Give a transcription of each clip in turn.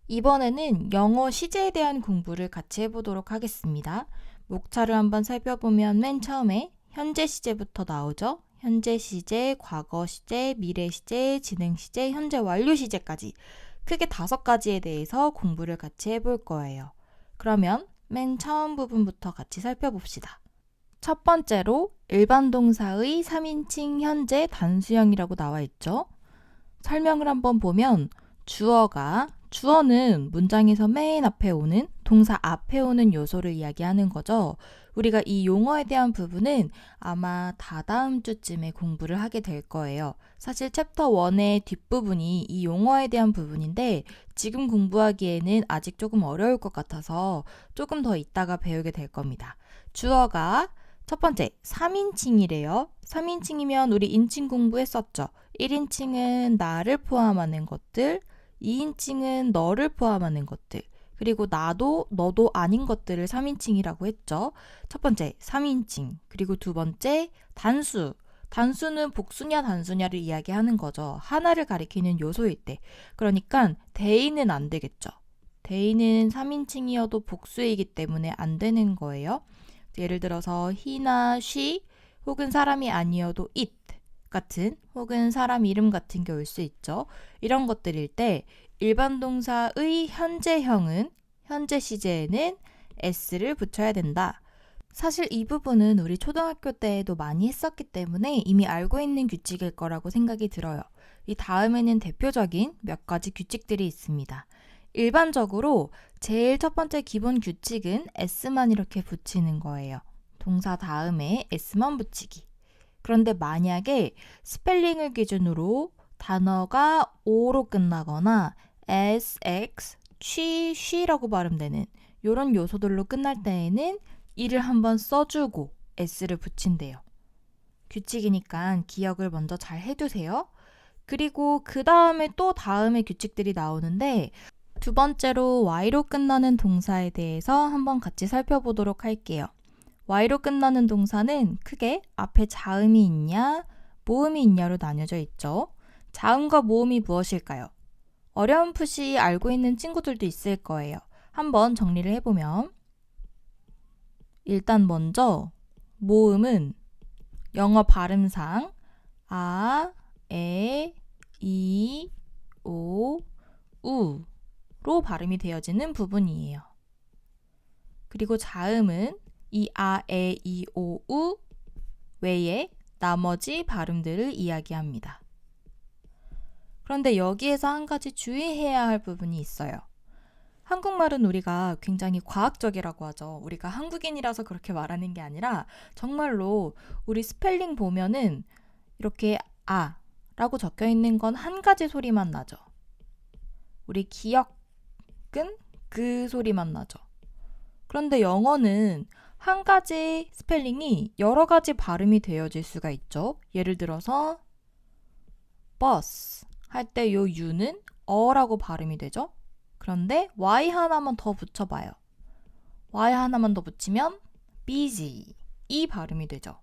이번에는 영어 시제에 대한 공부를 같이 해보도록 하겠습니다. 목차를 한번 살펴보면 맨 처음에 현재 시제부터 나오죠. 현재 시제, 과거 시제, 미래 시제, 진행 시제, 현재 완료 시제까지 크게 5가지에 대해서 공부를 같이 해볼 거예요. 그러면 맨 처음 부분부터 같이 살펴봅시다. 첫 번째로 일반 동사의 3인칭 현재 단수형이라고 나와 있죠. 설명을 한번 보면 주어는 문장에서 맨 앞에 오는 동사 앞에 오는 요소를 이야기하는 거죠. 우리가 이 용어에 대한 부분은 아마 다다음 주쯤에 공부를 하게 될 거예요. 사실 챕터 1의 뒷부분이 이 용어에 대한 부분인데 지금 공부하기에는 아직 조금 어려울 것 같아서 조금 더 이따가 배우게 될 겁니다. 주어가 첫 번째 3인칭이래요. 3인칭이면 우리 인칭 공부했었죠. 1인칭은 나를 포함하는 것들, 2인칭은 너를 포함하는 것들, 그리고 나도 너도 아닌 것들을 3인칭이라고 했죠. 첫 번째 3인칭, 그리고 두 번째 단수. 단수는 복수냐 단수냐를 이야기하는 거죠. 하나를 가리키는 요소일 때. 그러니까 대인은 안 되겠죠. 대인은 3인칭이어도 복수이기 때문에 안 되는 거예요. 예를 들어서 he나 she 혹은 사람이 아니어도 it 같은 혹은 사람 이름 같은 게 올 수 있죠. 이런 것들일 때 일반 동사의 현재형은 현재 시제에는 s를 붙여야 된다. 사실 이 부분은 우리 초등학교 때에도 많이 했었기 때문에 이미 알고 있는 규칙일 거라고 생각이 들어요. 이 다음에는 대표적인 몇 가지 규칙들이 있습니다. 일반적으로 제일 첫 번째 기본 규칙은 s만 이렇게 붙이는 거예요. 동사 다음에 s만 붙이기. 그런데 만약에 스펠링을 기준으로 단어가 o로 끝나거나 s, x, she, she라고 발음되는 이런 요소들로 끝날 때에는 이를 한번 써주고 s를 붙인대요. 규칙이니까 기억을 먼저 잘 해두세요. 그리고 그 다음에 또 다음에 규칙들이 나오는데 두 번째로 y로 끝나는 동사에 대해서 한번 같이 살펴보도록 할게요. y로 끝나는 동사는 크게 앞에 자음이 있냐, 모음이 있냐로 나뉘어져 있죠. 자음과 모음이 무엇일까요? 어렴풋이 알고 있는 친구들도 있을 거예요. 한번 정리를 해보면 일단 먼저 모음은 영어 발음상 아, 에, 이, 오, 우로 발음이 되어지는 부분이에요. 그리고 자음은 이 아, 에, 이, 오, 우 외에 나머지 발음들을 이야기합니다. 그런데 여기에서 한 가지 주의해야 할 부분이 있어요. 한국말은 우리가 굉장히 과학적이라고 하죠. 우리가 한국인이라서 그렇게 말하는 게 아니라 정말로 우리 스펠링 보면은 이렇게 아 라고 적혀 있는 건 한 가지 소리만 나죠. 우리 기억은 그 소리만 나죠. 그런데 영어는 한 가지 스펠링이 여러 가지 발음이 되어질 수가 있죠. 예를 들어서 bus 할 때 요 u는 어라고 발음이 되죠. 그런데 y 하나만 더 붙여봐요. y 하나만 더 붙이면 busy 이 발음이 되죠.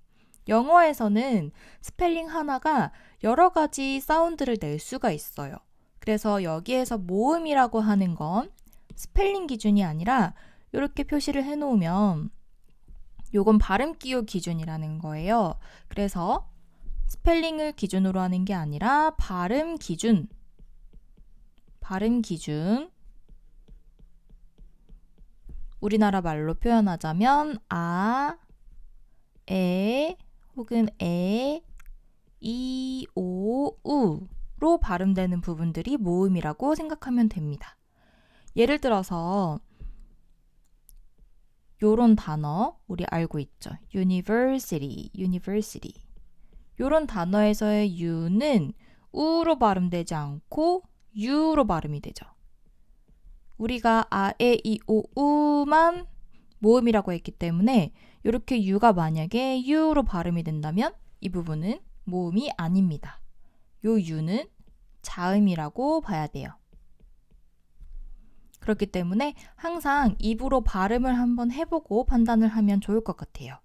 영어에서는 스펠링 하나가 여러 가지 사운드를 낼 수가 있어요. 그래서 여기에서 모음이라고 하는 건 스펠링 기준이 아니라 이렇게 표시를 해놓으면 요건 발음 기호 기준이라는 거예요. 그래서 스펠링을 기준으로 하는 게 아니라 발음 기준 우리나라 말로 표현하자면 아, 에 혹은 에, 이, 오, 우로 발음되는 부분들이 모음이라고 생각하면 됩니다. 예를 들어서 요런 단어 우리 알고 있죠. university. 요런 단어에서의 u는 우로 발음되지 않고 u로 발음이 되죠. 우리가 아, 에, 이, 오, 우만 모음이라고 했기 때문에 이렇게 u가 만약에 u로 발음이 된다면 이 부분은 모음이 아닙니다. 요 u는 자음이라고 봐야 돼요. 그렇기 때문에 항상 입으로 발음을 한번 해보고 판단을 하면 좋을 것 같아요.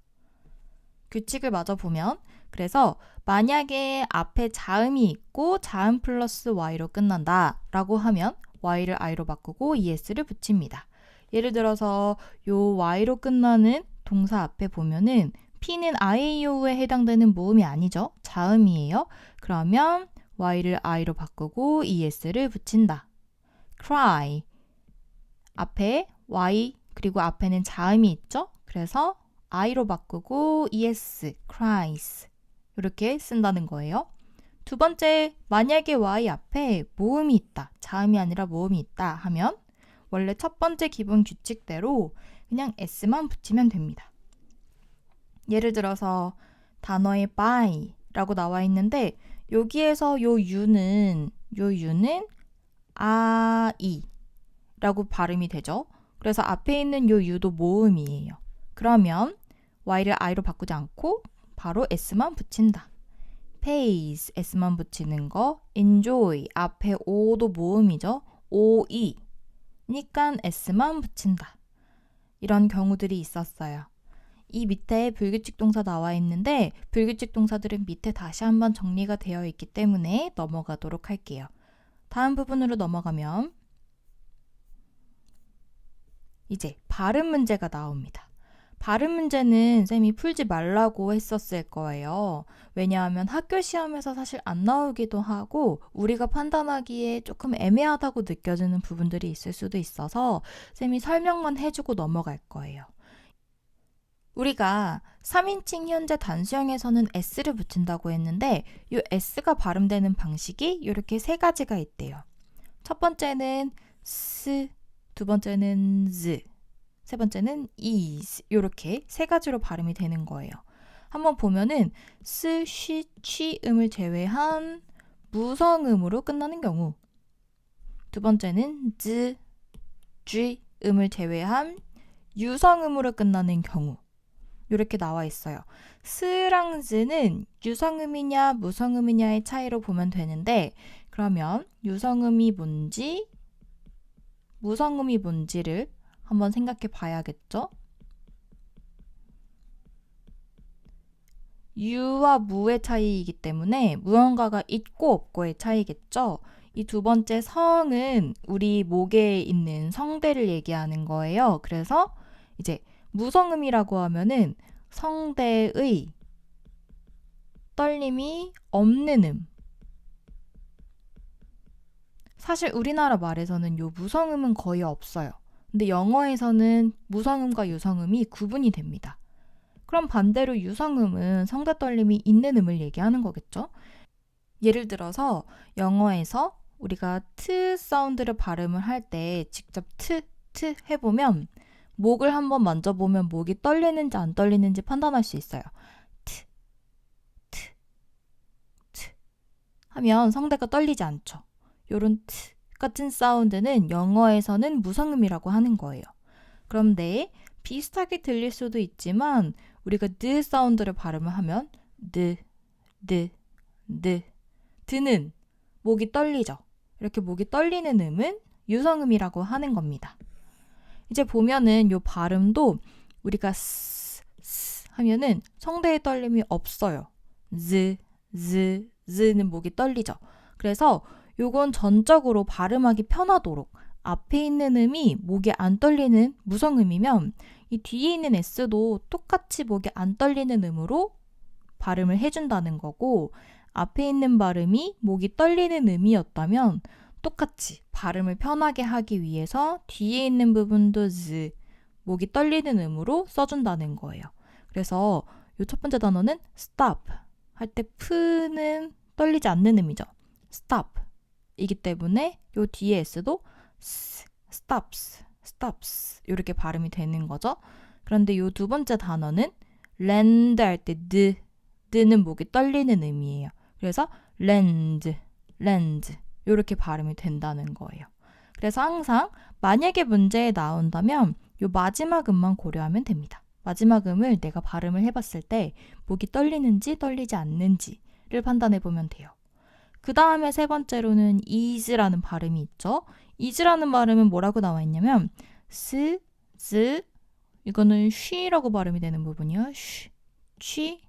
규칙을 마저 보면 그래서 만약에 앞에 자음이 있고 자음 플러스 y로 끝난다 라고 하면 y를 i로 바꾸고 es를 붙입니다. 예를 들어서 요 y로 끝나는 동사 앞에 보면은 P는 IAO에 해당되는 모음이 아니죠. 자음이에요. 그러면 y를 i로 바꾸고 es를 붙인다. cry. 앞에 y 그리고 앞에는 자음이 있죠. 그래서 i로 바꾸고 es, cries. 이렇게 쓴다는 거예요. 두 번째, 만약에 y 앞에 모음이 있다. 자음이 아니라 모음이 있다 하면 원래 첫 번째 기본 규칙대로 그냥 s만 붙이면 됩니다. 예를 들어서 단어에 by라고 나와 있는데 여기에서 요 u는 i라고 발음이 되죠. 그래서 앞에 있는 요 u도 모음이에요. 그러면 y를 i로 바꾸지 않고 바로 s만 붙인다. pays, s만 붙이는 거. enjoy, 앞에 o도 모음이죠. oe. 니까 s만 붙인다. 이런 경우들이 있었어요. 이 밑에 불규칙 동사 나와 있는데 불규칙 동사들은 밑에 다시 한번 정리가 되어 있기 때문에 넘어가도록 할게요. 다음 부분으로 넘어가면 이제 발음 문제가 나옵니다. 발음 문제는 쌤이 풀지 말라고 했었을 거예요. 왜냐하면 학교 시험에서 사실 안 나오기도 하고 우리가 판단하기에 조금 애매하다고 느껴지는 부분들이 있을 수도 있어서 쌤이 설명만 해주고 넘어갈 거예요. 우리가 3인칭 현재 단수형에서는 s를 붙인다고 했는데 이 s가 발음되는 방식이 이렇게 세 가지가 있대요. 첫 번째는 s, 두 번째는 z, 세 번째는 is 이렇게 세 가지로 발음이 되는 거예요. 한번 보면은 s, 쉬, 취음을 제외한 무성음으로 끝나는 경우, 두 번째는 z, g 음을 제외한 유성음으로 끝나는 경우 이렇게 나와 있어요. 스랑 z는 유성음이냐 무성음이냐의 차이로 보면 되는데 그러면 유성음이 뭔지 무성음이 뭔지를 한번 생각해 봐야겠죠? 유와 무의 차이이기 때문에 무언가가 있고 없고의 차이겠죠? 이 두 번째 성은 우리 목에 있는 성대를 얘기하는 거예요. 그래서 이제 무성음이라고 하면은 성대의 떨림이 없는 음. 사실 우리나라 말에서는 요 무성음은 거의 없어요. 근데 영어에서는 무성음과 유성음이 구분이 됩니다. 그럼 반대로 유성음은 성대 떨림이 있는 음을 얘기하는 거겠죠? 예를 들어서 영어에서 우리가 트 사운드를 발음을 할 때 직접 트 해보면 목을 한번 만져보면 목이 떨리는지 안 떨리는지 판단할 수 있어요. 트 하면 성대가 떨리지 않죠. 요런 트 같은 사운드는 영어에서는 무성음이라고 하는 거예요. 그런데 비슷하게 들릴 수도 있지만 우리가 드 사운드를 발음을 하면 드는 목이 떨리죠. 이렇게 목이 떨리는 음은 유성음이라고 하는 겁니다. 이제 보면은 요 발음도 우리가 스 하면은 성대의 떨림이 없어요. z는 목이 떨리죠. 그래서 요건 전적으로 발음하기 편하도록 앞에 있는 음이 목이 안 떨리는 무성음이면 이 뒤에 있는 s도 똑같이 목이 안 떨리는 음으로 발음을 해준다는 거고 앞에 있는 발음이 목이 떨리는 음이었다면 똑같이 발음을 편하게 하기 위해서 뒤에 있는 부분도 z, 목이 떨리는 음으로 써준다는 거예요. 그래서 이 첫 번째 단어는 stop 할 때 p는 떨리지 않는 음이죠. stop 이기 때문에 요 뒤에 s도 stops 이렇게 발음이 되는 거죠. 그런데 요 두 번째 단어는 land 할 때 드는 목이 떨리는 음이에요. 그래서 land 이렇게 발음이 된다는 거예요. 그래서 항상 만약에 문제에 나온다면 요 마지막 음만 고려하면 됩니다. 마지막 음을 내가 발음을 해봤을 때 목이 떨리는지 떨리지 않는지를 판단해 보면 돼요. 그 다음에 세 번째로는 is라는 발음이 있죠. is라는 발음은 뭐라고 나와 있냐면 스, 즈, 이거는 쉬라고 발음이 되는 부분이요. 쉬,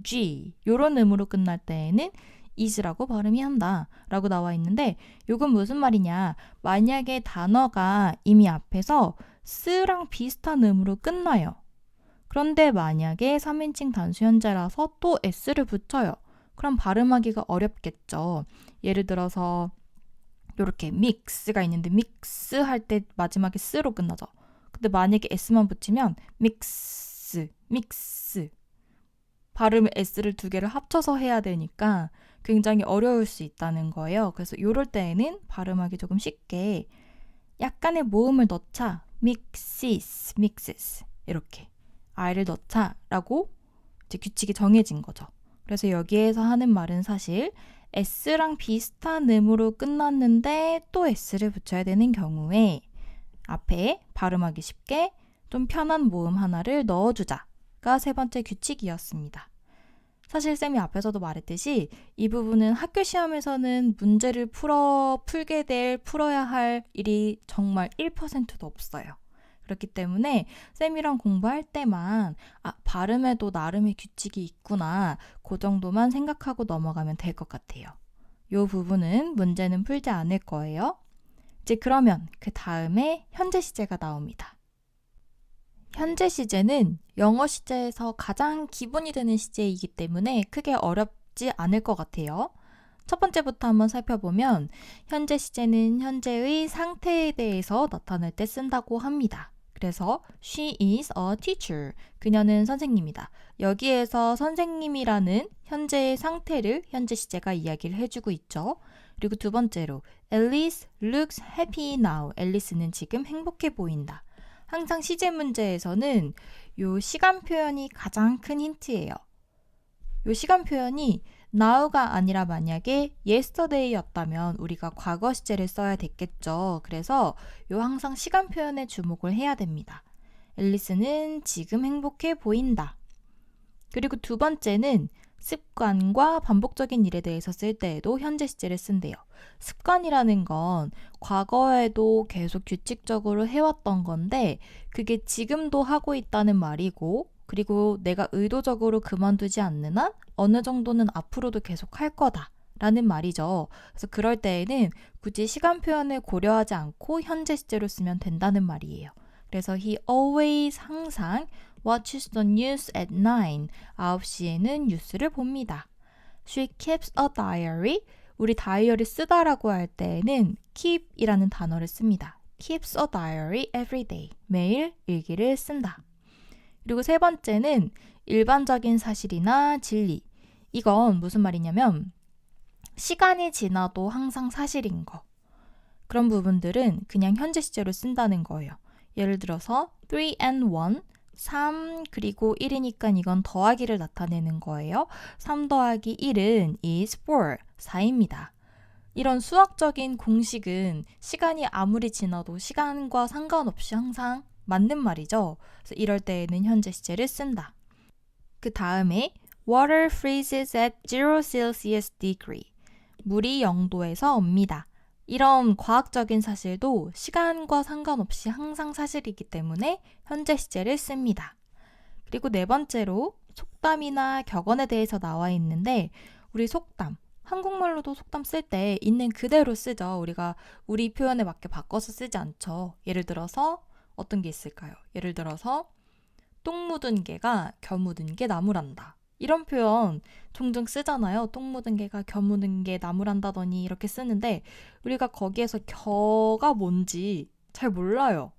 g 이런 음으로 끝날 때에는 is라고 발음이 한다 라고 나와 있는데 이건 무슨 말이냐. 만약에 단어가 이미 앞에서 s랑 비슷한 음으로 끝나요. 그런데 만약에 3인칭 단수 현재라서 또 s를 붙여요. 그럼 발음하기가 어렵겠죠. 예를 들어서 이렇게 mix가 있는데 mix 할 때 마지막에 s로 끝나죠. 근데 만약에 s만 붙이면 mix 발음을 s를 두 개를 합쳐서 해야 되니까 굉장히 어려울 수 있다는 거예요. 그래서 이럴 때에는 발음하기 조금 쉽게 약간의 모음을 넣자. mixes 이렇게 I를 넣자 라고 이제 규칙이 정해진 거죠. 그래서 여기에서 하는 말은 사실 S랑 비슷한 음으로 끝났는데 또 S를 붙여야 되는 경우에 앞에 발음하기 쉽게 좀 편한 모음 하나를 넣어주자가 세 번째 규칙이었습니다. 사실 쌤이 앞에서도 말했듯이 이 부분은 학교 시험에서는 문제를 풀어야 할 일이 정말 1%도 없어요. 그렇기 때문에 쌤이랑 공부할 때만 발음에도 나름의 규칙이 있구나 그 정도만 생각하고 넘어가면 될 것 같아요. 이 부분은 문제는 풀지 않을 거예요. 이제 그러면 그 다음에 현재 시제가 나옵니다. 현재 시제는 영어 시제에서 가장 기본이 되는 시제이기 때문에 크게 어렵지 않을 것 같아요. 첫 번째부터 한번 살펴보면 현재 시제는 현재의 상태에 대해서 나타낼 때 쓴다고 합니다. 그래서 she is a teacher. 그녀는 선생님이다. 여기에서 선생님이라는 현재의 상태를 현재 시제가 이야기를 해주고 있죠. 그리고 두 번째로 Alice looks happy now. 앨리스는 지금 행복해 보인다. 항상 시제 문제에서는 이 시간 표현이 가장 큰 힌트예요. 이 시간 표현이 now가 아니라 만약에 yesterday였다면 우리가 과거 시제를 써야 됐겠죠. 그래서 항상 시간 표현에 주목을 해야 됩니다. 앨리스는 지금 행복해 보인다. 그리고 두 번째는 습관과 반복적인 일에 대해서 쓸 때에도 현재 시제를 쓴대요. 습관이라는 건 과거에도 계속 규칙적으로 해왔던 건데 그게 지금도 하고 있다는 말이고 그리고 내가 의도적으로 그만두지 않는 한 어느 정도는 앞으로도 계속 할 거다 라는 말이죠. 그래서 그럴 때에는 굳이 시간 표현을 고려하지 않고 현재 시제로 쓰면 된다는 말이에요. 그래서 he always 항상 watches the news at 9. 9시에는 뉴스를 봅니다. She keeps a diary. 우리 다이어리 쓰다라고 할 때에는 keep이라는 단어를 씁니다. keeps a diary every day. 매일 일기를 쓴다. 그리고 세 번째는 일반적인 사실이나 진리. 이건 무슨 말이냐면 시간이 지나도 항상 사실인 거. 그런 부분들은 그냥 현재 시제로 쓴다는 거예요. 예를 들어서 3 and 1, 3 그리고 1이니까 이건 더하기를 나타내는 거예요. 3 더하기 1은 is 4, 4입니다. 이런 수학적인 공식은 시간이 아무리 지나도 시간과 상관없이 항상 맞는 말이죠. 그래서 이럴 때에는 현재 시제를 쓴다. 그 다음에 Water freezes at 0 Celsius degree. 물이 0도에서 옵니다. 이런 과학적인 사실도 시간과 상관없이 항상 사실이기 때문에 현재 시제를 씁니다. 그리고 네 번째로 속담이나 격언에 대해서 나와 있는데 우리 속담, 한국말로도 속담 쓸 때 있는 그대로 쓰죠. 우리가 우리 표현에 맞게 바꿔서 쓰지 않죠. 예를 들어서 어떤 게 있을까요? 예를 들어서 똥 묻은 개가 겨 묻은 게 나무란다. 이런 표현 종종 쓰잖아요. 똥 묻은 개가 겨 묻은 게 나무란다더니 이렇게 쓰는데 우리가 거기에서 겨가 뭔지 잘 몰라요.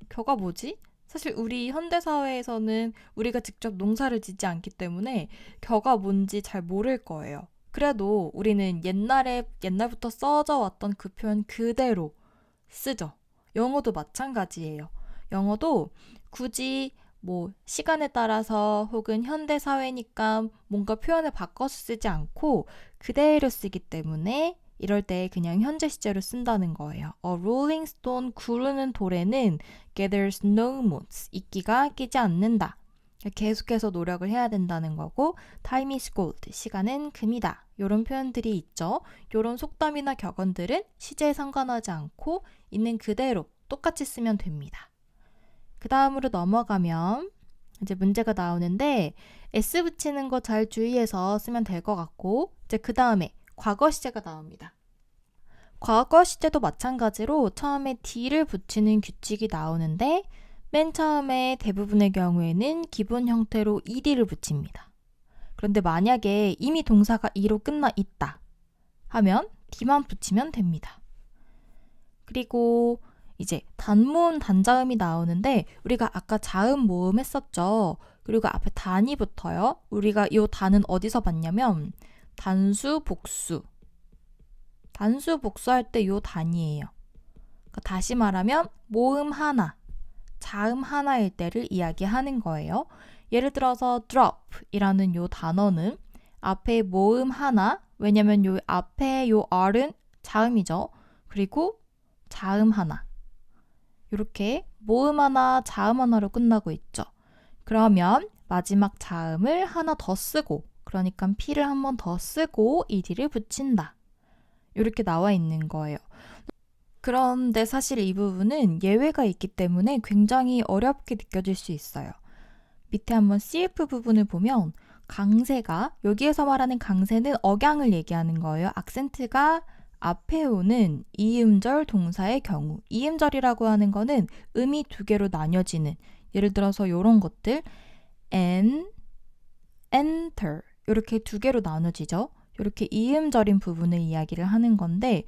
겨가 뭐지? 사실 우리 현대사회에서는 우리가 직접 농사를 짓지 않기 때문에 겨가 뭔지 잘 모를 거예요. 그래도 우리는 옛날부터 써져 왔던 그 표현 그대로 쓰죠. 영어도 마찬가지예요. 영어도 굳이 시간에 따라서 혹은 현대 사회니까 뭔가 표현을 바꿔서 쓰지 않고 그대로 쓰기 때문에 이럴 때 그냥 현재 시제로 쓴다는 거예요. A rolling stone, 구르는 돌에는 gathers no motes, 이끼가 끼지 않는다. 계속해서 노력을 해야 된다는 거고 time is gold, 시간은 금이다. 이런 표현들이 있죠. 이런 속담이나 격언들은 시제에 상관하지 않고 있는 그대로 똑같이 쓰면 됩니다. 그 다음으로 넘어가면 이제 문제가 나오는데 S 붙이는 거 잘 주의해서 쓰면 될 것 같고 이제 그 다음에 과거 시제가 나옵니다. 과거 시제도 마찬가지로 처음에 d를 붙이는 규칙이 나오는데 맨 처음에 대부분의 경우에는 기본 형태로 ed를 붙입니다. 그런데 만약에 이미 동사가 e로 끝나 있다 하면 d만 붙이면 됩니다. 그리고 이제 단모음, 단자음이 나오는데 우리가 아까 자음, 모음 했었죠. 그리고 앞에 단이 붙어요. 우리가 이 단은 어디서 봤냐면 단수, 복수. 단수, 복수할 때 이 단이에요. 그러니까 다시 말하면 모음 하나, 자음 하나일 때를 이야기하는 거예요. 예를 들어서 drop 이라는 이 단어는 앞에 모음 하나, 왜냐면 요 앞에 요 r은 자음이죠. 그리고 자음 하나. 이렇게 모음 하나, 자음 하나로 끝나고 있죠. 그러면 마지막 자음을 하나 더 쓰고, 그러니까 P를 한 번 더 쓰고 ed를 붙인다. 이렇게 나와 있는 거예요. 그런데 사실 이 부분은 예외가 있기 때문에 굉장히 어렵게 느껴질 수 있어요. 밑에 한번 CF 부분을 보면 강세가, 여기에서 말하는 강세는 억양을 얘기하는 거예요. 악센트가 앞에 오는 이음절 동사의 경우, 이음절이라고 하는 거는 음이 두 개로 나뉘어지는, 예를 들어서 이런 것들 enter 이렇게 두 개로 나눠지죠. 이렇게 이음절인 부분을 이야기를 하는 건데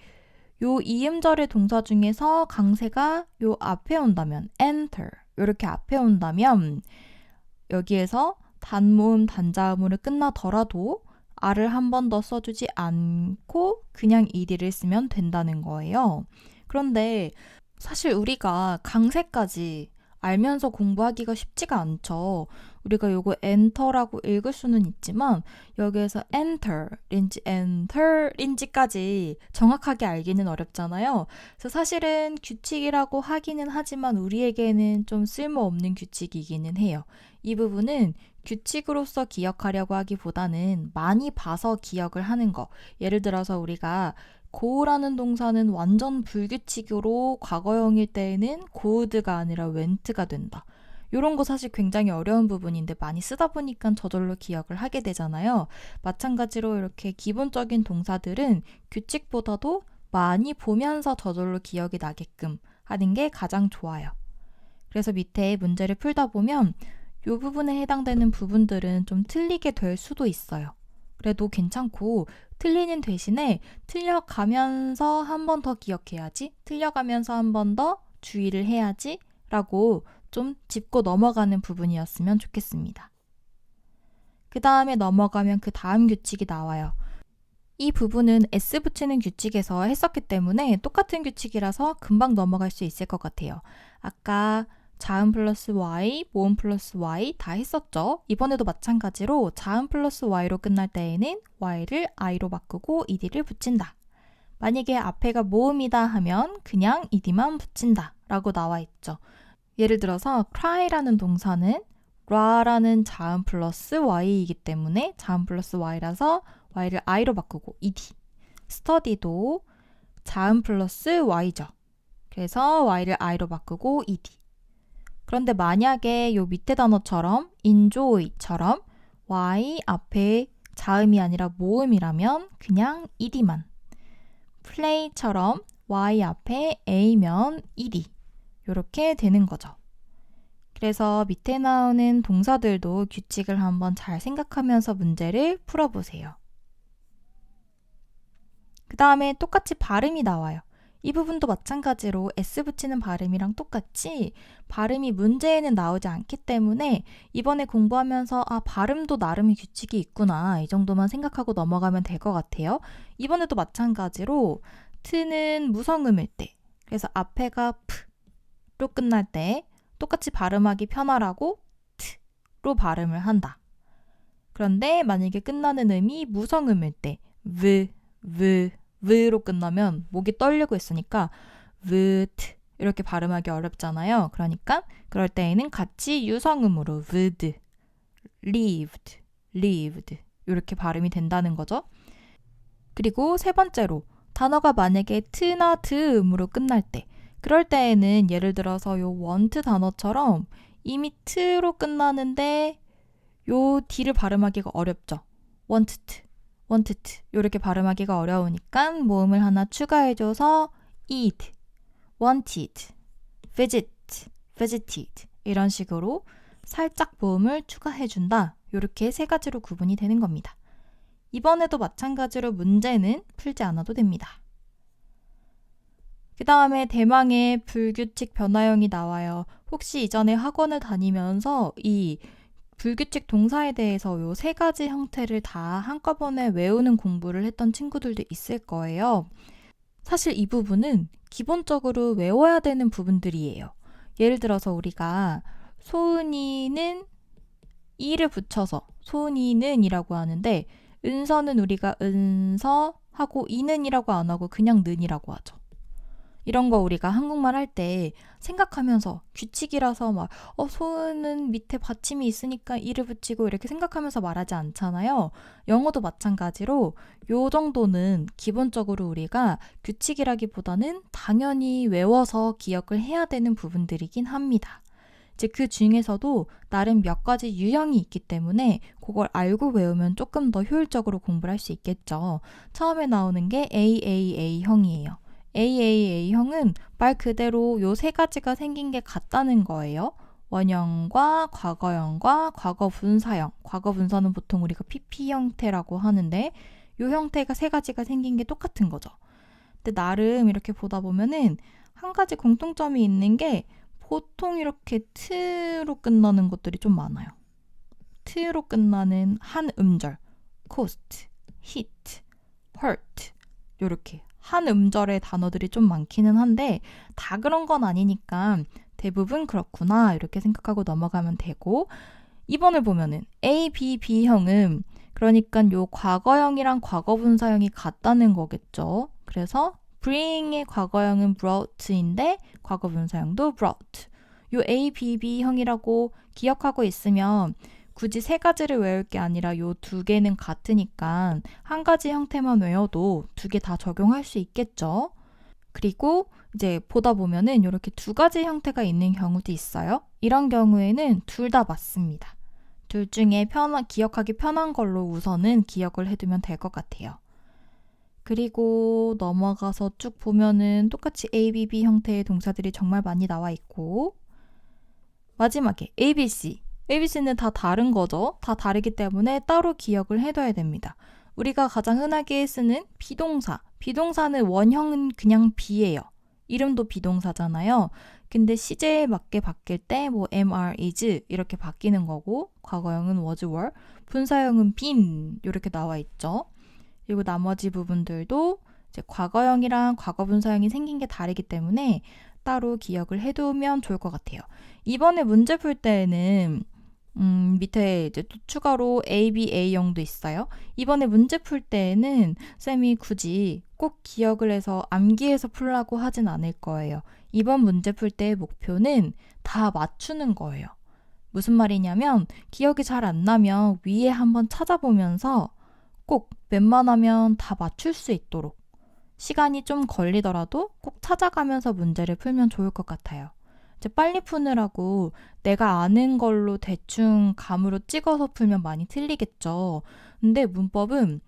요 이음절의 동사 중에서 강세가 요 앞에 온다면 enter 이렇게 앞에 온다면 여기에서 단모음, 단자음으로 끝나더라도 r을 한 번 더 써주지 않고 그냥 ed를 쓰면 된다는 거예요. 그런데 사실 우리가 강세까지 알면서 공부하기가 쉽지가 않죠. 우리가 요거 enter라고 읽을 수는 있지만 여기에서 enter인지까지 정확하게 알기는 어렵잖아요. 그래서 사실은 규칙이라고 하기는 하지만 우리에게는 좀 쓸모없는 규칙이기는 해요. 이 부분은 규칙으로서 기억하려고 하기보다는 많이 봐서 기억을 하는 거. 예를 들어서 우리가 go라는 동사는 완전 불규칙으로 과거형일 때에는 gould가 아니라 went가 된다. 이런 거 사실 굉장히 어려운 부분인데 많이 쓰다 보니까 저절로 기억을 하게 되잖아요. 마찬가지로 이렇게 기본적인 동사들은 규칙보다도 많이 보면서 저절로 기억이 나게끔 하는 게 가장 좋아요. 그래서 밑에 문제를 풀다 보면 이 부분에 해당되는 부분들은 좀 틀리게 될 수도 있어요. 그래도 괜찮고 틀리는 대신에 틀려가면서 한 번 더 기억해야지, 틀려가면서 한 번 더 주의를 해야지 라고 좀 짚고 넘어가는 부분이었으면 좋겠습니다. 그 다음에 넘어가면 그 다음 규칙이 나와요. 이 부분은 S 붙이는 규칙에서 했었기 때문에 똑같은 규칙이라서 금방 넘어갈 수 있을 것 같아요. 아까 자음 플러스 Y, 모음 플러스 Y 다 했었죠? 이번에도 마찬가지로 자음 플러스 Y로 끝날 때에는 Y를 I로 바꾸고 ed를 붙인다. 만약에 앞에가 모음이다 하면 그냥 ed만 붙인다 라고 나와 있죠. 예를 들어서 cry라는 동사는 ra라는 자음 플러스 Y이기 때문에 자음 플러스 Y라서 Y를 I로 바꾸고 ed. study도 자음 플러스 Y죠. 그래서 Y를 I로 바꾸고 ed. 그런데 만약에 요 밑에 단어처럼 enjoy처럼 Y 앞에 자음이 아니라 모음이라면 그냥 ed만. play처럼 Y 앞에 A면 ed. 이렇게 되는 거죠. 그래서 밑에 나오는 동사들도 규칙을 한번 잘 생각하면서 문제를 풀어보세요. 그 다음에 똑같이 발음이 나와요. 이 부분도 마찬가지로 S 붙이는 발음이랑 똑같이 발음이 문제에는 나오지 않기 때문에 이번에 공부하면서 발음도 나름의 규칙이 있구나 이 정도만 생각하고 넘어가면 될 것 같아요. 이번에도 마찬가지로 트는 무성음일 때, 그래서 앞에가 p로 끝날 때 똑같이 발음하기 편하라고 t로 발음을 한다. 그런데 만약에 끝나는 음이 무성음일 때 v로 끝나면 목이 떨리고 있으니까 vt 이렇게 발음하기 어렵잖아요. 그러니까 그럴 때에는 같이 유성음으로 would, lived 이렇게 발음이 된다는 거죠. 그리고 세 번째로 단어가 만약에 t나 드 음으로 끝날 때, 그럴 때에는 예를 들어서 요 want 단어처럼 이미 t로 끝나는데 요 d를 발음하기가 어렵죠. wanted 이렇게 발음하기가 어려우니까 모음을 하나 추가해줘서 eat, wanted, visit, visited 이런 식으로 살짝 모음을 추가해준다. 이렇게 세 가지로 구분이 되는 겁니다. 이번에도 마찬가지로 문제는 풀지 않아도 됩니다. 그 다음에 대망의 불규칙 변화형이 나와요. 혹시 이전에 학원을 다니면서 이 불규칙 동사에 대해서 요 세 가지 형태를 다 한꺼번에 외우는 공부를 했던 친구들도 있을 거예요. 사실 이 부분은 기본적으로 외워야 되는 부분들이에요. 예를 들어서 우리가 소은이는 이를 붙여서 소은이는 이라고 하는데 은서는 우리가 은서 하고 이는 이라고 안 하고 그냥 는이라고 하죠. 이런 거 우리가 한국말 할 때 생각하면서 규칙이라서 막 소은은 밑에 받침이 있으니까 이를 붙이고 이렇게 생각하면서 말하지 않잖아요. 영어도 마찬가지로 요 정도는 기본적으로 우리가 규칙이라기보다는 당연히 외워서 기억을 해야 되는 부분들이긴 합니다. 즉 그 중에서도 나름 몇 가지 유형이 있기 때문에 그걸 알고 외우면 조금 더 효율적으로 공부를 할 수 있겠죠. 처음에 나오는 게 AAA형이에요. AAA형은 말 그대로 요 세 가지가 생긴 게 같다는 거예요. 원형과 과거형과 과거분사형. 과거분사는 보통 우리가 PP 형태라고 하는데 요 형태가 세 가지가 생긴 게 똑같은 거죠. 근데 나름 이렇게 보다 보면은 한 가지 공통점이 있는 게 보통 이렇게 트로 끝나는 것들이 좀 많아요. 트로 끝나는 한 음절, cost, hit, hurt 이렇게 한 음절의 단어들이 좀 많기는 한데 다 그런 건 아니니까 대부분 그렇구나 이렇게 생각하고 넘어가면 되고 이번을 보면은 A, B, B형은 그러니까 요 과거형이랑 과거분사형이 같다는 거겠죠. 그래서 bring의 과거형은 brought인데 과거분사형도 brought. 요 A, B, B형이라고 기억하고 있으면 굳이 세 가지를 외울 게 아니라 요 두 개는 같으니까 한 가지 형태만 외워도 두 개 다 적용할 수 있겠죠. 그리고 이제 보다 보면은 이렇게 두 가지 형태가 있는 경우도 있어요. 이런 경우에는 둘 다 맞습니다. 둘 중에 기억하기 편한 걸로 우선은 기억을 해두면 될 것 같아요. 그리고 넘어가서 쭉 보면은 똑같이 ABB 형태의 동사들이 정말 많이 나와 있고 마지막에 ABC. ABC는 다 다른 거죠. 다 다르기 때문에 따로 기억을 해둬야 됩니다. 우리가 가장 흔하게 쓰는 비동사. 비동사는 원형은 그냥 be예요. 이름도 비동사잖아요. 근데 시제에 맞게 바뀔 때 뭐 am, are, is 이렇게 바뀌는 거고 과거형은 was, were, 분사형은 been 이렇게 나와 있죠. 그리고 나머지 부분들도 이제 과거형이랑 과거분사형이 생긴 게 다르기 때문에 따로 기억을 해두면 좋을 것 같아요. 이번에 문제 풀 때는 밑에 이제 또 추가로 ABA형도 있어요. 이번에 문제 풀 때는 쌤이 굳이 꼭 기억을 해서 암기해서 풀라고 하진 않을 거예요. 이번 문제 풀 때의 목표는 다 맞추는 거예요. 무슨 말이냐면 기억이 잘 안 나면 위에 한번 찾아보면서 꼭 웬만하면 다 맞출 수 있도록 시간이 좀 걸리더라도 꼭 찾아가면서 문제를 풀면 좋을 것 같아요. 이제 빨리 푸느라고 내가 아는 걸로 대충 감으로 찍어서 풀면 많이 틀리겠죠. 근데 문법은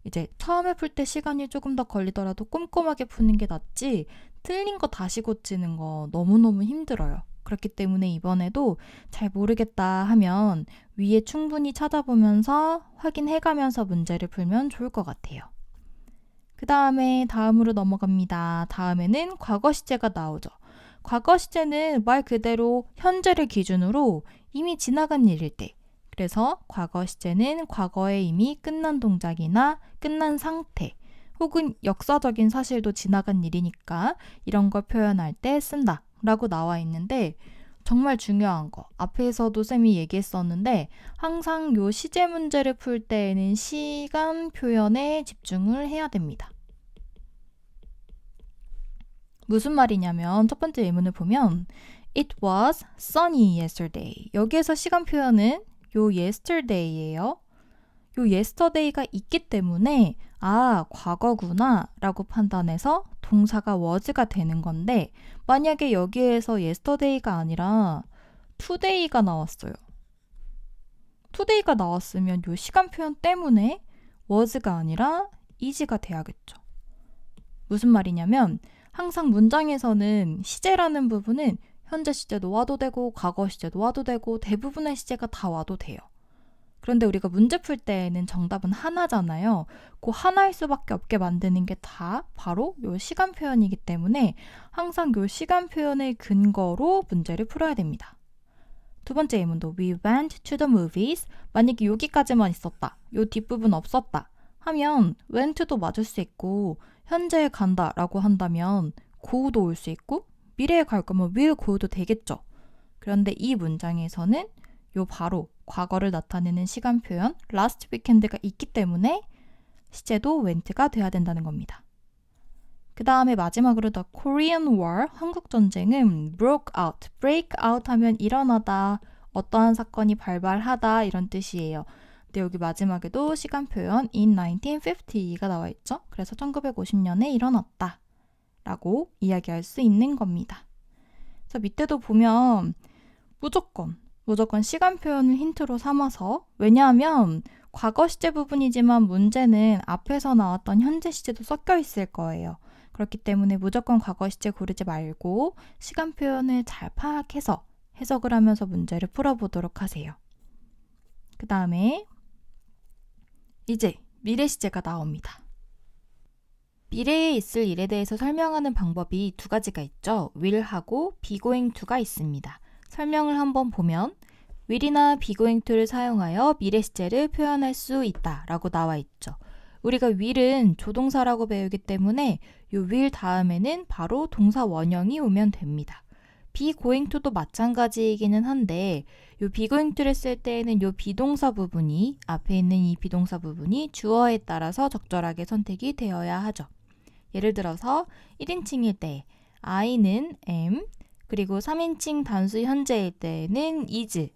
이제 처음에 풀 때 시간이 조금 더 걸리더라도 꼼꼼하게 푸는 게 낫지 틀린 거 다시 고치는 거 너무너무 힘들어요. 그렇기 때문에 이번에도 잘 모르겠다 하면 위에 충분히 찾아보면서 확인해가면서 문제를 풀면 좋을 것 같아요. 그 다음에 다음으로 넘어갑니다. 다음에는 과거 시제가 나오죠. 과거 시제는 말 그대로 현재를 기준으로 이미 지나간 일일 때. 그래서 과거 시제는 과거에 이미 끝난 동작이나 끝난 상태 혹은 역사적인 사실도 지나간 일이니까 이런 걸 표현할 때 쓴다 라고 나와 있는데 정말 중요한 거 앞에서도 쌤이 얘기했었는데 항상 요 시제 문제를 풀 때에는 시간 표현에 집중을 해야 됩니다. 무슨 말이냐면 첫 번째 예문을 보면 It was sunny yesterday. 여기에서 시간 표현은 요 yesterday예요. 요 yesterday가 있기 때문에 과거구나 라고 판단해서 동사가 was가 되는 건데 만약에 여기에서 yesterday가 아니라 today가 나왔어요. today가 나왔으면 요 시간 표현 때문에 was가 아니라 is가 돼야겠죠. 무슨 말이냐면 항상 문장에서는 시제라는 부분은 현재 시제도 와도 되고 과거 시제도 와도 되고 대부분의 시제가 다 와도 돼요. 그런데 우리가 문제 풀 때에는 정답은 하나잖아요. 그 하나일 수밖에 없게 만드는 게 다 바로 요 시간 표현이기 때문에 항상 요 시간 표현을 근거로 문제를 풀어야 됩니다. 두 번째 예문도 We went to the movies. 만약에 여기까지만 있었다. 요 뒷부분 없었다. 하면 went도 맞을 수 있고 현재에 간다 라고 한다면 go도 올 수 있고 미래에 갈 거면 will go도 되겠죠. 그런데 이 문장에서는 요 바로 과거를 나타내는 시간 표현 last weekend가 있기 때문에 시제도 went가 돼야 된다는 겁니다. 그 다음에 마지막으로 The Korean War, 한국전쟁은 broke out, break out 하면 일어나다, 어떠한 사건이 발발하다 이런 뜻이에요. 근데 여기 마지막에도 시간 표현 in 1950가 나와 있죠. 그래서 1950년에 일어났다 라고 이야기할 수 있는 겁니다. 그래서 밑에도 보면 무조건 시간 표현을 힌트로 삼아서 왜냐하면 과거 시제 부분이지만 문제는 앞에서 나왔던 현재 시제도 섞여 있을 거예요. 그렇기 때문에 무조건 과거 시제 고르지 말고 시간 표현을 잘 파악해서 해석을 하면서 문제를 풀어보도록 하세요. 그 다음에 이제 미래 시제가 나옵니다. 미래에 있을 일에 대해서 설명하는 방법이 두 가지가 있죠. will하고 be going to가 있습니다. 설명을 한번 보면 will이나 be going to를 사용하여 미래 시제를 표현할 수 있다 라고 나와 있죠. 우리가 will은 조동사라고 배우기 때문에 이 will 다음에는 바로 동사 원형이 오면 됩니다. be going to도 마찬가지이기는 한데 이 be going to를 쓸 때에는 이 비동사 부분이 앞에 있는 이 비동사 부분이 주어에 따라서 적절하게 선택이 되어야 하죠. 예를 들어서 1인칭일 때 I는 am, 그리고 3인칭 단수 현재일 때에는 is,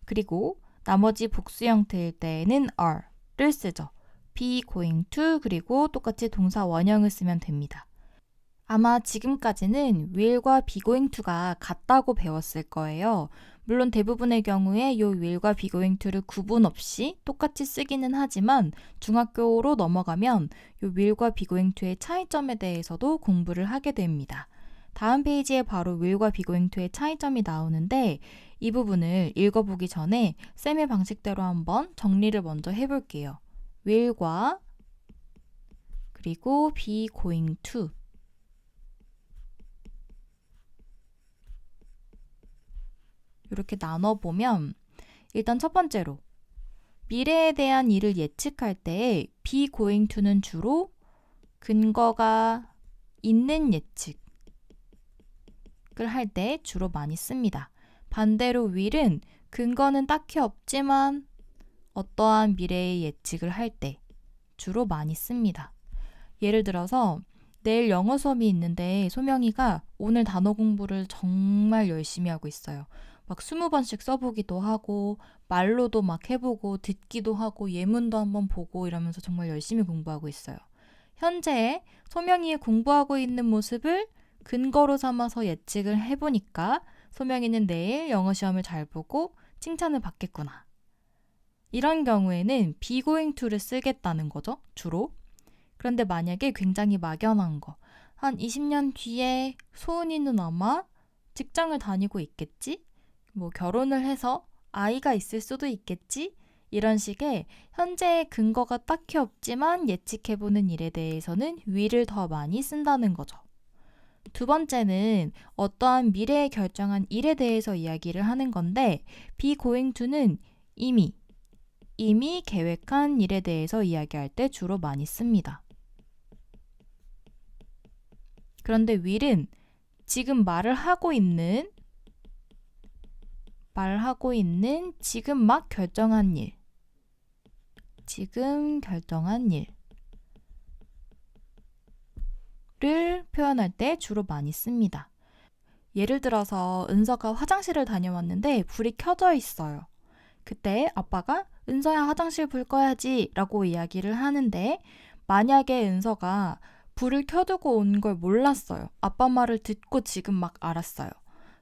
그리고 나머지 복수 형태일 때에는 are를 쓰죠. be going to 그리고 똑같이 동사 원형을 쓰면 됩니다. 아마 지금까지는 will과 be going to가 같다고 배웠을 거예요. 물론 대부분의 경우에 이 will과 be going to를 구분 없이 똑같이 쓰기는 하지만 중학교로 넘어가면 이 will과 be going to의 차이점에 대해서도 공부를 하게 됩니다. 다음 페이지에 바로 will과 be going to의 차이점이 나오는데 이 부분을 읽어보기 전에 쌤의 방식대로 한번 정리를 먼저 해볼게요. will과 그리고 be going to 이렇게 나눠보면 일단 첫 번째로 미래에 대한 일을 예측할 때 be going to는 주로 근거가 있는 예측을 할 때 주로 많이 씁니다. 반대로 will은 근거는 딱히 없지만 어떠한 미래의 예측을 할 때 주로 많이 씁니다. 예를 들어서 내일 영어 수업이 있는데 소명이가 오늘 단어 공부를 정말 열심히 하고 있어요. 막 20번씩 써보기도 하고 말로도 막 해보고 듣기도 하고 예문도 한번 보고 이러면서 정말 열심히 공부하고 있어요. 현재 소명이의 공부하고 있는 모습을 근거로 삼아서 예측을 해보니까 소명이는 내일 영어 시험을 잘 보고 칭찬을 받겠구나. 이런 경우에는 be going to를 쓰겠다는 거죠, 주로. 그런데 만약에 굉장히 막연한 거, 한 20년 뒤에 소은이는 아마 직장을 다니고 있겠지? 뭐 결혼을 해서 아이가 있을 수도 있겠지? 이런 식의 현재의 근거가 딱히 없지만 예측해보는 일에 대해서는 will을 더 많이 쓴다는 거죠. 두 번째는 어떠한 미래에 결정한 일에 대해서 이야기를 하는 건데 be going to는 이미 계획한 일에 대해서 이야기할 때 주로 많이 씁니다. 그런데 will은 지금 말하고 있는 지금 막 결정한 일, 를 표현할 때 주로 많이 씁니다. 예를 들어서 은서가 화장실을 다녀왔는데 불이 켜져 있어요. 그때 아빠가 은서야 화장실 불 꺼야지 라고 이야기를 하는데 만약에 은서가 불을 켜두고 온 걸 몰랐어요. 아빠 말을 듣고 지금 막 알았어요.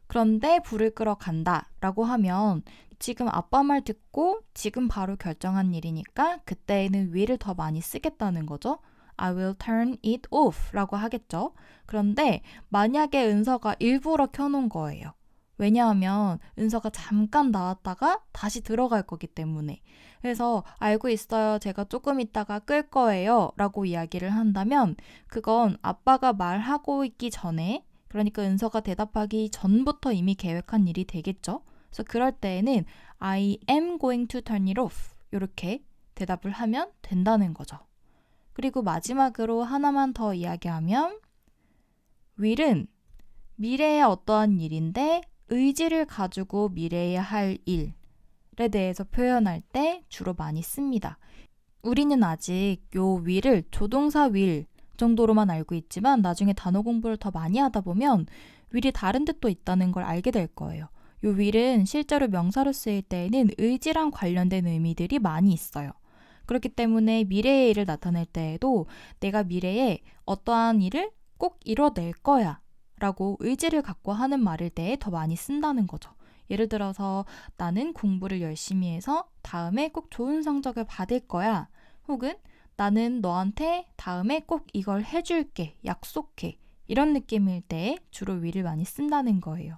그런데 불을 끄러 간다 라고 하면 지금 아빠 말 듣고 지금 바로 결정한 일이니까 그때에는 will을 더 많이 쓰겠다는 거죠. I will turn it off 라고 하겠죠. 그런데 만약에 은서가 일부러 켜놓은 거예요. 왜냐하면 은서가 잠깐 나왔다가 다시 들어갈 거기 때문에. 그래서 알고 있어요. 제가 조금 있다가 끌 거예요. 라고 이야기를 한다면 그건 아빠가 말하고 있기 전에, 그러니까 은서가 대답하기 전부터 이미 계획한 일이 되겠죠. 그래서 그럴 때에는 I am going to turn it off 이렇게 대답을 하면 된다는 거죠. 그리고 마지막으로 하나만 더 이야기하면 will은 미래의 어떠한 일인데 의지를 가지고 미래에 할 일에 대해서 표현할 때 주로 많이 씁니다. 우리는 아직 요 will을 조동사 will 정도로만 알고 있지만 나중에 단어 공부를 더 많이 하다 보면 will이 다른 뜻도 있다는 걸 알게 될 거예요. 요 will은 실제로 명사로 쓰일 때에는 의지랑 관련된 의미들이 많이 있어요. 그렇기 때문에 미래의 일을 나타낼 때에도 내가 미래에 어떠한 일을 꼭 이뤄낼 거야 라고 의지를 갖고 하는 말일 때에 더 많이 쓴다는 거죠. 예를 들어서 나는 공부를 열심히 해서 다음에 꼭 좋은 성적을 받을 거야. 혹은 나는 너한테 다음에 꼭 이걸 해줄게, 약속해. 이런 느낌일 때 주로 will을 많이 쓴다는 거예요.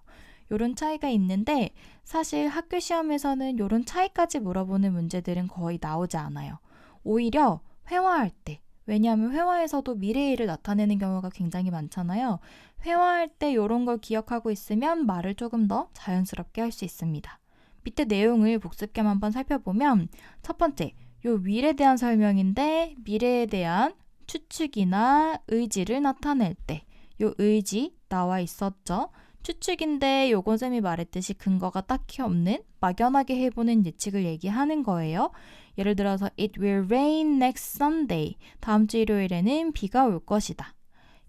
이런 차이가 있는데 사실 학교 시험에서는 이런 차이까지 물어보는 문제들은 거의 나오지 않아요. 오히려 회화할 때, 왜냐하면 회화에서도 미래의 일을 나타내는 경우가 굉장히 많잖아요. 회화할 때 이런 걸 기억하고 있으면 말을 조금 더 자연스럽게 할 수 있습니다. 밑에 내용을 복습 겸 한번 살펴보면 첫 번째, 요 will에 대한 설명인데 미래에 대한 추측이나 의지를 나타낼 때 요 의지 나와 있었죠. 추측인데 요건 쌤이 말했듯이 근거가 딱히 없는 막연하게 해보는 예측을 얘기하는 거예요. 예를 들어서 It will rain next Sunday. 다음 주 일요일에는 비가 올 것이다.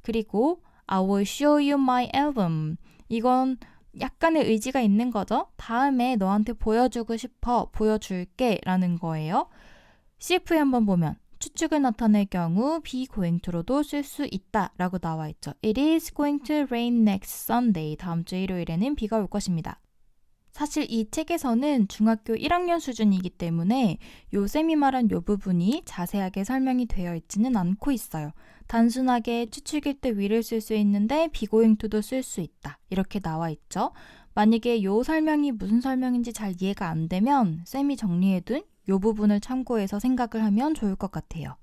그리고 I will show you my album. 이건 약간의 의지가 있는 거죠. 다음에 너한테 보여주고 싶어, 보여줄게 라는 거예요. CF에 한번 보면 추측을 나타낼 경우 be going to로도 쓸 수 있다 라고 나와 있죠. It is going to rain next Sunday. 다음 주 일요일에는 비가 올 것입니다. 사실 이 책에서는 중학교 1학년 수준이기 때문에 쌤이 말한 요 부분이 자세하게 설명이 되어 있지는 않고 있어요. 단순하게 추측일 때 will을 쓸 수 있는데 be going to도 쓸 수 있다. 이렇게 나와 있죠. 만약에 요 설명이 무슨 설명인지 잘 이해가 안 되면 쌤이 정리해둔 요 부분을 참고해서 생각을 하면 좋을 것 같아요.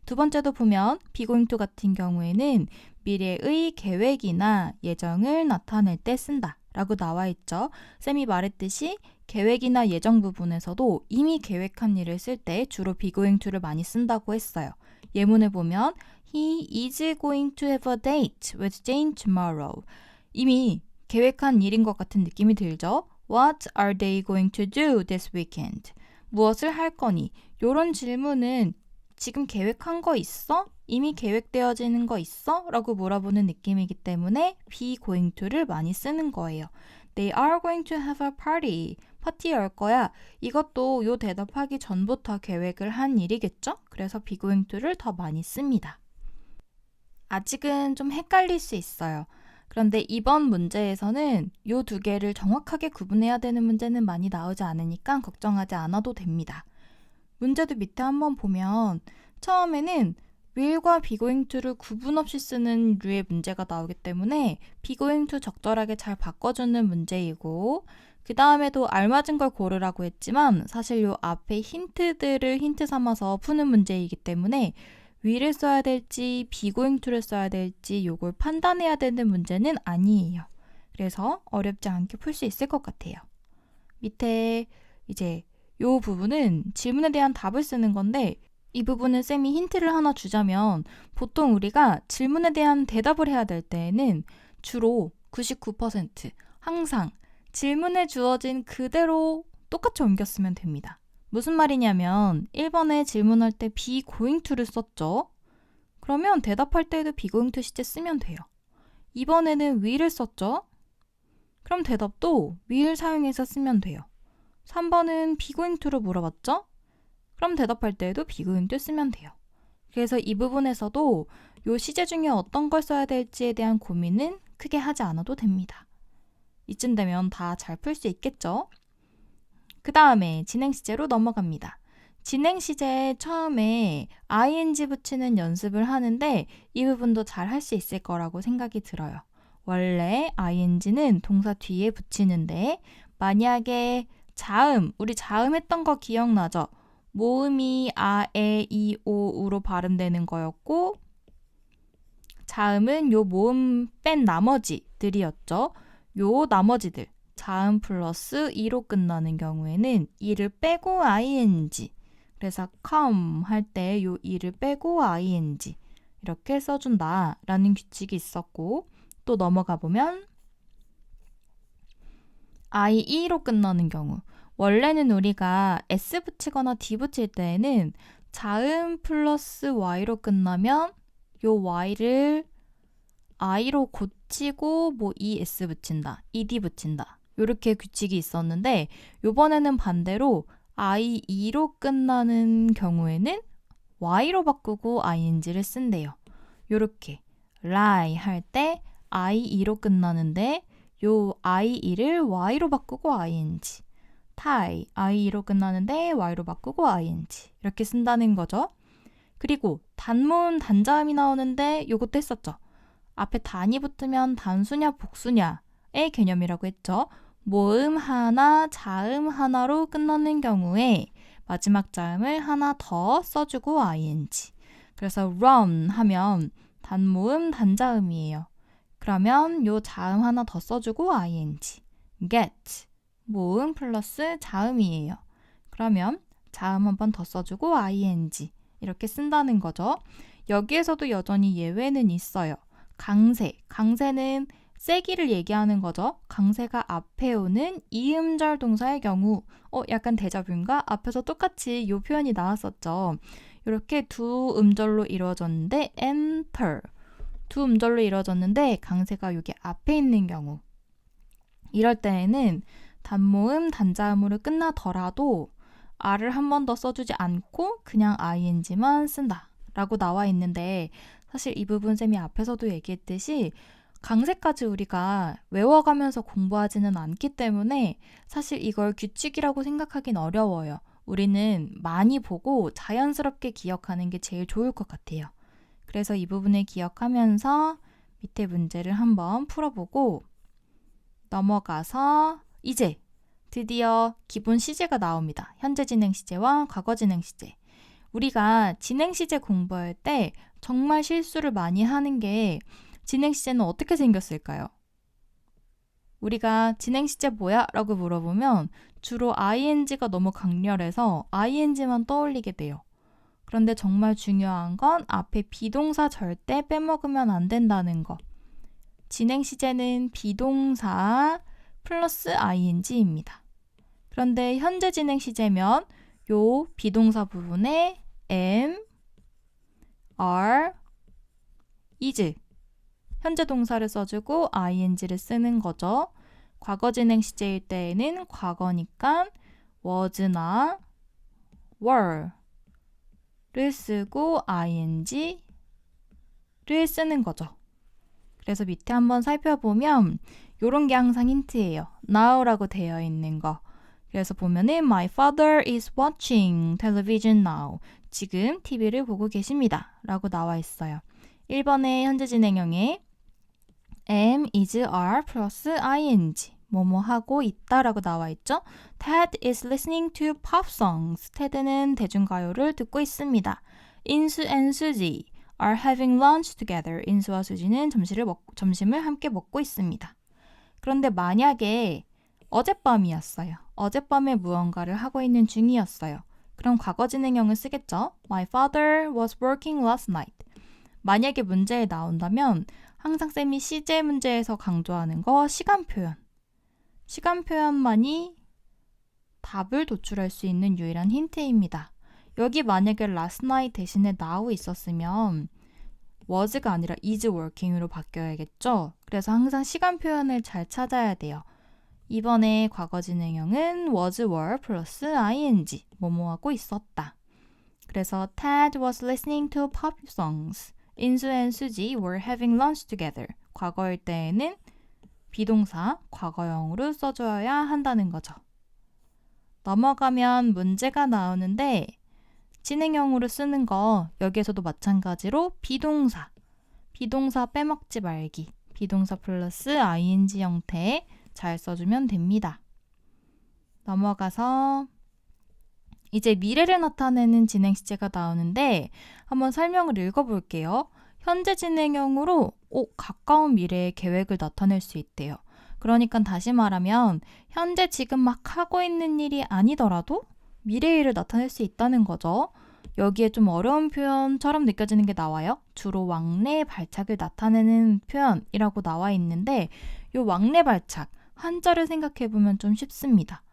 두 번째도 보면 be going to 같은 경우에는 미래의 계획이나 예정을 나타낼 때 쓴다 라고 나와 있죠. 쌤이 말했듯이 계획이나 예정 부분에서도 이미 계획한 일을 쓸 때 주로 be going to를 많이 쓴다고 했어요. 예문을 보면 He is going to have a date with Jane tomorrow. 이미 계획한 일인 것 같은 느낌이 들죠. What are they going to do this weekend? 무엇을 할 거니? 이런 질문은 지금 계획한 거 있어? 이미 계획되어지는 거 있어? 라고 물어보는 느낌이기 때문에 be going to를 많이 쓰는 거예요. They are going to have a party. 파티 열 거야. 이것도 요 대답하기 전부터 계획을 한 일이겠죠? 그래서 be going to를 더 많이 씁니다. 아직은 좀 헷갈릴 수 있어요. 그런데 이번 문제에서는 요 두 개를 정확하게 구분해야 되는 문제는 많이 나오지 않으니까 걱정하지 않아도 됩니다. 문제도 밑에 한번 보면 처음에는 will과 be going to를 구분 없이 쓰는 류의 문제가 나오기 때문에 be going to 적절하게 잘 바꿔주는 문제이고 그 다음에도 알맞은 걸 고르라고 했지만 사실 요 앞에 힌트들을 힌트 삼아서 푸는 문제이기 때문에 will을 써야 될지 be going to를 써야 될지 요걸 판단해야 되는 문제는 아니에요. 그래서 어렵지 않게 풀 수 있을 것 같아요. 밑에 이제 요 부분은 질문에 대한 답을 쓰는 건데 이 부분은 쌤이 힌트를 하나 주자면 보통 우리가 질문에 대한 대답을 해야 될 때에는 주로 99% 항상 질문에 주어진 그대로 똑같이 옮겨 쓰면 됩니다. 무슨 말이냐면 1번에 질문할 때 be going to를 썼죠. 그러면 대답할 때에도 be going to 시제 쓰면 돼요. 2번에는 will을 썼죠. 그럼 대답도 will 사용해서 쓰면 돼요. 3번은 be going to로 물어봤죠? 그럼 대답할 때에도 be going to 쓰면 돼요. 그래서 이 부분에서도 요 시제 중에 어떤 걸 써야 될지에 대한 고민은 크게 하지 않아도 됩니다. 이쯤 되면 다 잘 풀 수 있겠죠? 그 다음에 진행시제로 넘어갑니다. 진행시제에 처음에 ing 붙이는 연습을 하는데 이 부분도 잘 할 수 있을 거라고 생각이 들어요. 원래 ing는 동사 뒤에 붙이는데 만약에 자음, 우리 자음 했던 거 기억나죠? 모음이 아, 에, 이, 오로 발음되는 거였고 자음은 요 모음 뺀 나머지들이었죠. 요 나머지들 자음 플러스 이로 끝나는 경우에는 이를 빼고 ing 그래서 come 할 때 요 이를 빼고 ing 이렇게 써준다 라는 규칙이 있었고 또 넘어가 보면 IE로 끝나는 경우 원래는 우리가 S 붙이거나 D 붙일 때에는 자음 플러스 Y로 끝나면 요 Y를 I로 고치고 뭐 ES 붙인다, ED 붙인다 이렇게 규칙이 있었는데 요번에는 반대로 IE로 끝나는 경우에는 Y로 바꾸고 ING를 쓴대요. 요렇게 lie 할 때 IE로 끝나는데 요 IE를 Y로 바꾸고 ING tie, IE로 끝나는데 Y로 바꾸고 ING 이렇게 쓴다는 거죠. 그리고 단모음, 단자음이 나오는데 요것도 했었죠. 앞에 단이 붙으면 단수냐 복수냐의 개념이라고 했죠. 모음 하나, 자음 하나로 끝나는 경우에 마지막 자음을 하나 더 써주고 ing. 그래서 run 하면 단모음, 단자음이에요. 그러면 요 자음 하나 더 써주고 ing. get, 모음 플러스 자음이에요. 그러면 자음 한 번 더 써주고 ing. 이렇게 쓴다는 거죠. 여기에서도 여전히 예외는 있어요. 강세는 세기를 얘기하는 거죠. 강세가 앞에 오는 이음절 동사의 경우 약간 데자뷰인가? 앞에서 똑같이 이 표현이 나왔었죠. 이렇게 두 음절로 이루어졌는데 enter 두 음절로 이루어졌는데 강세가 여기 앞에 있는 경우 이럴 때에는 단모음, 단자음으로 끝나더라도 R을 한 번 더 써주지 않고 그냥 ing만 쓴다 라고 나와 있는데 사실 이 부분 쌤이 앞에서도 얘기했듯이 강세까지 우리가 외워가면서 공부하지는 않기 때문에 사실 이걸 규칙이라고 생각하긴 어려워요. 우리는 많이 보고 자연스럽게 기억하는 게 제일 좋을 것 같아요. 그래서 이 부분을 기억하면서 밑에 문제를 한번 풀어보고 넘어가서 이제 드디어 기본 시제가 나옵니다. 현재 진행 시제와 과거 진행 시제. 우리가 진행 시제 공부할 때 정말 실수를 많이 하는 게 진행 시제는 어떻게 생겼을까요? 우리가 진행 시제 뭐야? 라고 물어보면 주로 ing가 너무 강렬해서 ing만 떠올리게 돼요. 그런데 정말 중요한 건 앞에 비동사 절대 빼먹으면 안 된다는 거. 진행 시제는 비동사 플러스 ing입니다. 그런데 현재 진행 시제면 요 비동사 부분에 am, are, is 현재 동사를 써주고 ing를 쓰는 거죠. 과거 진행 시제일 때에는 과거니까 was나 were를 쓰고 ing를 쓰는 거죠. 그래서 밑에 한번 살펴보면 이런 게 항상 힌트예요. now라고 되어 있는 거. 그래서 보면은 My father is watching television now. 지금 TV를 보고 계십니다. 라고 나와 있어요. 1번의 현재 진행형에 am, is, are 플러스 ing 뭐뭐 하고 있다 라고 나와 있죠. Ted is listening to pop songs. 테드는 대중가요를 듣고 있습니다. 인수 and 수지 are having lunch together. 인수와 수지는 점심을 함께 먹고 있습니다. 그런데 만약에 어젯밤이었어요. 어젯밤에 무언가를 하고 있는 중이었어요. 그럼 과거 진행형을 쓰겠죠. My father was working last night. 만약에 문제에 나온다면 항상 쌤이 시제 문제에서 강조하는 거 시간 표현. 시간 표현만이 답을 도출할 수 있는 유일한 힌트입니다. 여기 만약에 last night 대신에 now 있었으면 was가 아니라 is working으로 바뀌어야겠죠. 그래서 항상 시간 표현을 잘 찾아야 돼요. 이번에 과거 진행형은 was, were 플러스 ing 뭐뭐 하고 있었다. 그래서 Ted was listening to pop songs. 인수 and 수지 were having lunch together. 과거일 때에는 비동사 과거형으로 써줘야 한다는 거죠. 넘어가면 문제가 나오는데 진행형으로 쓰는 거 여기에서도 마찬가지로 비동사 빼먹지 말기 비동사 플러스 ing 형태 잘 써주면 됩니다. 넘어가서 이제 미래를 나타내는 진행 시제가 나오는데 한번 설명을 읽어볼게요. 현재 진행형으로 가까운 미래의 계획을 나타낼 수 있대요. 그러니까 다시 말하면 현재 지금 막 하고 있는 일이 아니더라도 미래의 일을 나타낼 수 있다는 거죠. 여기에 좀 어려운 표현처럼 느껴지는 게 나와요. 주로 왕래 발착을 나타내는 표현이라고 나와 있는데 이 왕래 발착 한자를 생각해보면 좀 쉽습니다.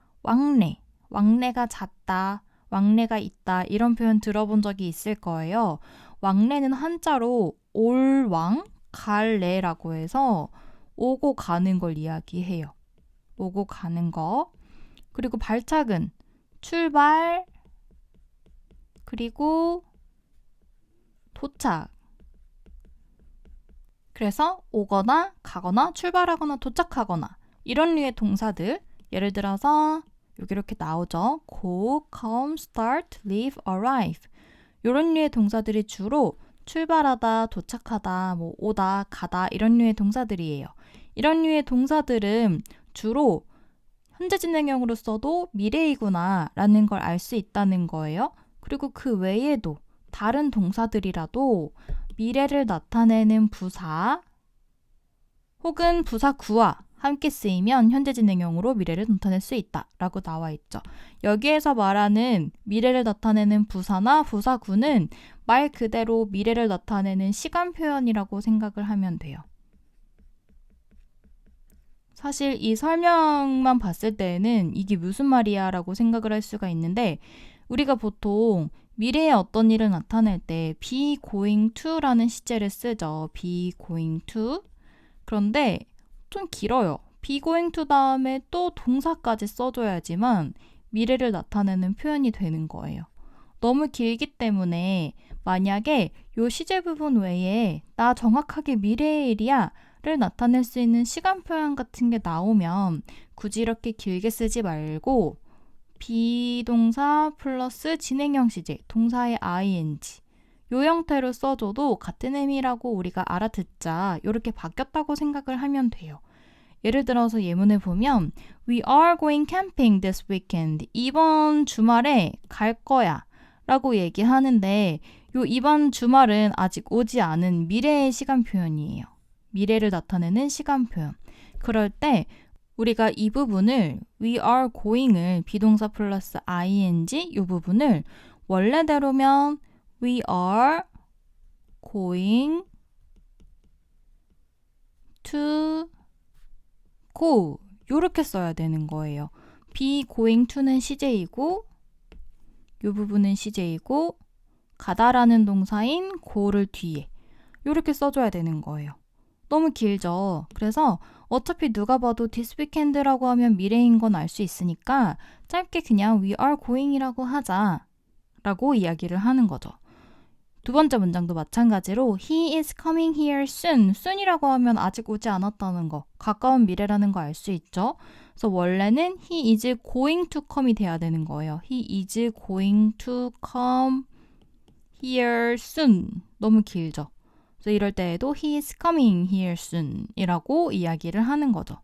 왕래가 잦다, 왕래가 있다 이런 표현 들어본 적이 있을 거예요. 왕래는 한자로 올왕, 갈래라고 해서 오고 가는 걸 이야기해요. 오고 가는 거. 그리고 발착은 출발, 그리고 도착. 그래서 오거나 가거나 출발하거나 도착하거나 이런 류의 동사들 예를 들어서 여기 이렇게 나오죠. go, come, start, leave, arrive 이런 류의 동사들이 주로 출발하다, 도착하다, 뭐 오다, 가다 이런 류의 동사들이에요. 이런 류의 동사들은 주로 현재 진행형으로 써도 미래이구나 라는 걸 알 수 있다는 거예요. 그리고 그 외에도 다른 동사들이라도 미래를 나타내는 부사 혹은 부사 구와 함께 쓰이면 현재 진행형으로 미래를 나타낼 수 있다 라고 나와 있죠. 여기에서 말하는 미래를 나타내는 부사나 부사구는 말 그대로 미래를 나타내는 시간 표현이라고 생각을 하면 돼요. 사실 이 설명만 봤을 때는 이게 무슨 말이야 라고 생각을 할 수가 있는데 우리가 보통 미래의 어떤 일을 나타낼 때 be going to 라는 시제를 쓰죠. be going to. 그런데 좀 길어요. be going to 다음에 또 동사까지 써줘야지만 미래를 나타내는 표현이 되는 거예요. 너무 길기 때문에 만약에 이 시제 부분 외에 나 정확하게 미래의 일이야 를 나타낼 수 있는 시간 표현 같은 게 나오면 굳이 이렇게 길게 쓰지 말고 비동사 플러스 진행형 시제, 동사의 ing 요 형태로 써줘도 같은 의미라고 우리가 알아듣자 이렇게 바뀌었다고 생각을 하면 돼요. 예를 들어서 예문을 보면 We are going camping this weekend. 이번 주말에 갈 거야 라고 얘기하는데 요 이번 주말은 아직 오지 않은 미래의 시간 표현이에요. 미래를 나타내는 시간 표현. 그럴 때 우리가 이 부분을 we are going을 비동사 플러스 ing 이 부분을 원래대로면 we are going to go 이렇게 써야 되는 거예요. be going to는 시제이고 이 부분은 시제이고 가다라는 동사인 go를 뒤에 이렇게 써줘야 되는 거예요. 너무 길죠. 그래서 어차피 누가 봐도 this weekend라고 하면 미래인 건 알 수 있으니까 짧게 그냥 we are going이라고 하자 라고 이야기를 하는 거죠. 두 번째 문장도 마찬가지로 he is coming here soon. soon이라고 하면 아직 오지 않았다는 거, 가까운 미래라는 거 알 수 있죠. 그래서 원래는 he is going to come이 돼야 되는 거예요. he is going to come here soon. 너무 길죠. 그래서 이럴 때에도 he is coming here soon 이라고 이야기를 하는 거죠.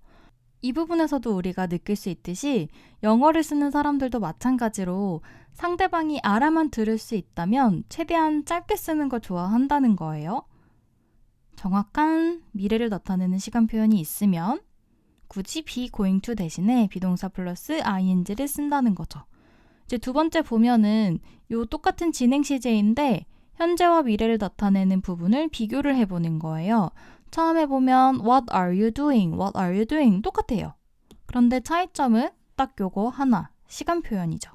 이 부분에서도 우리가 느낄 수 있듯이 영어를 쓰는 사람들도 마찬가지로 상대방이 알아만 들을 수 있다면 최대한 짧게 쓰는 걸 좋아한다는 거예요. 정확한 미래를 나타내는 시간 표현이 있으면 굳이 be going to 대신에 비동사 플러스 ing를 쓴다는 거죠. 이제 두 번째 보면은 요 똑같은 진행 시제인데 현재와 미래를 나타내는 부분을 비교를 해보는 거예요. 처음에 보면 What are you doing? What are you doing? 똑같아요. 그런데 차이점은 딱 요거 하나, 시간 표현이죠.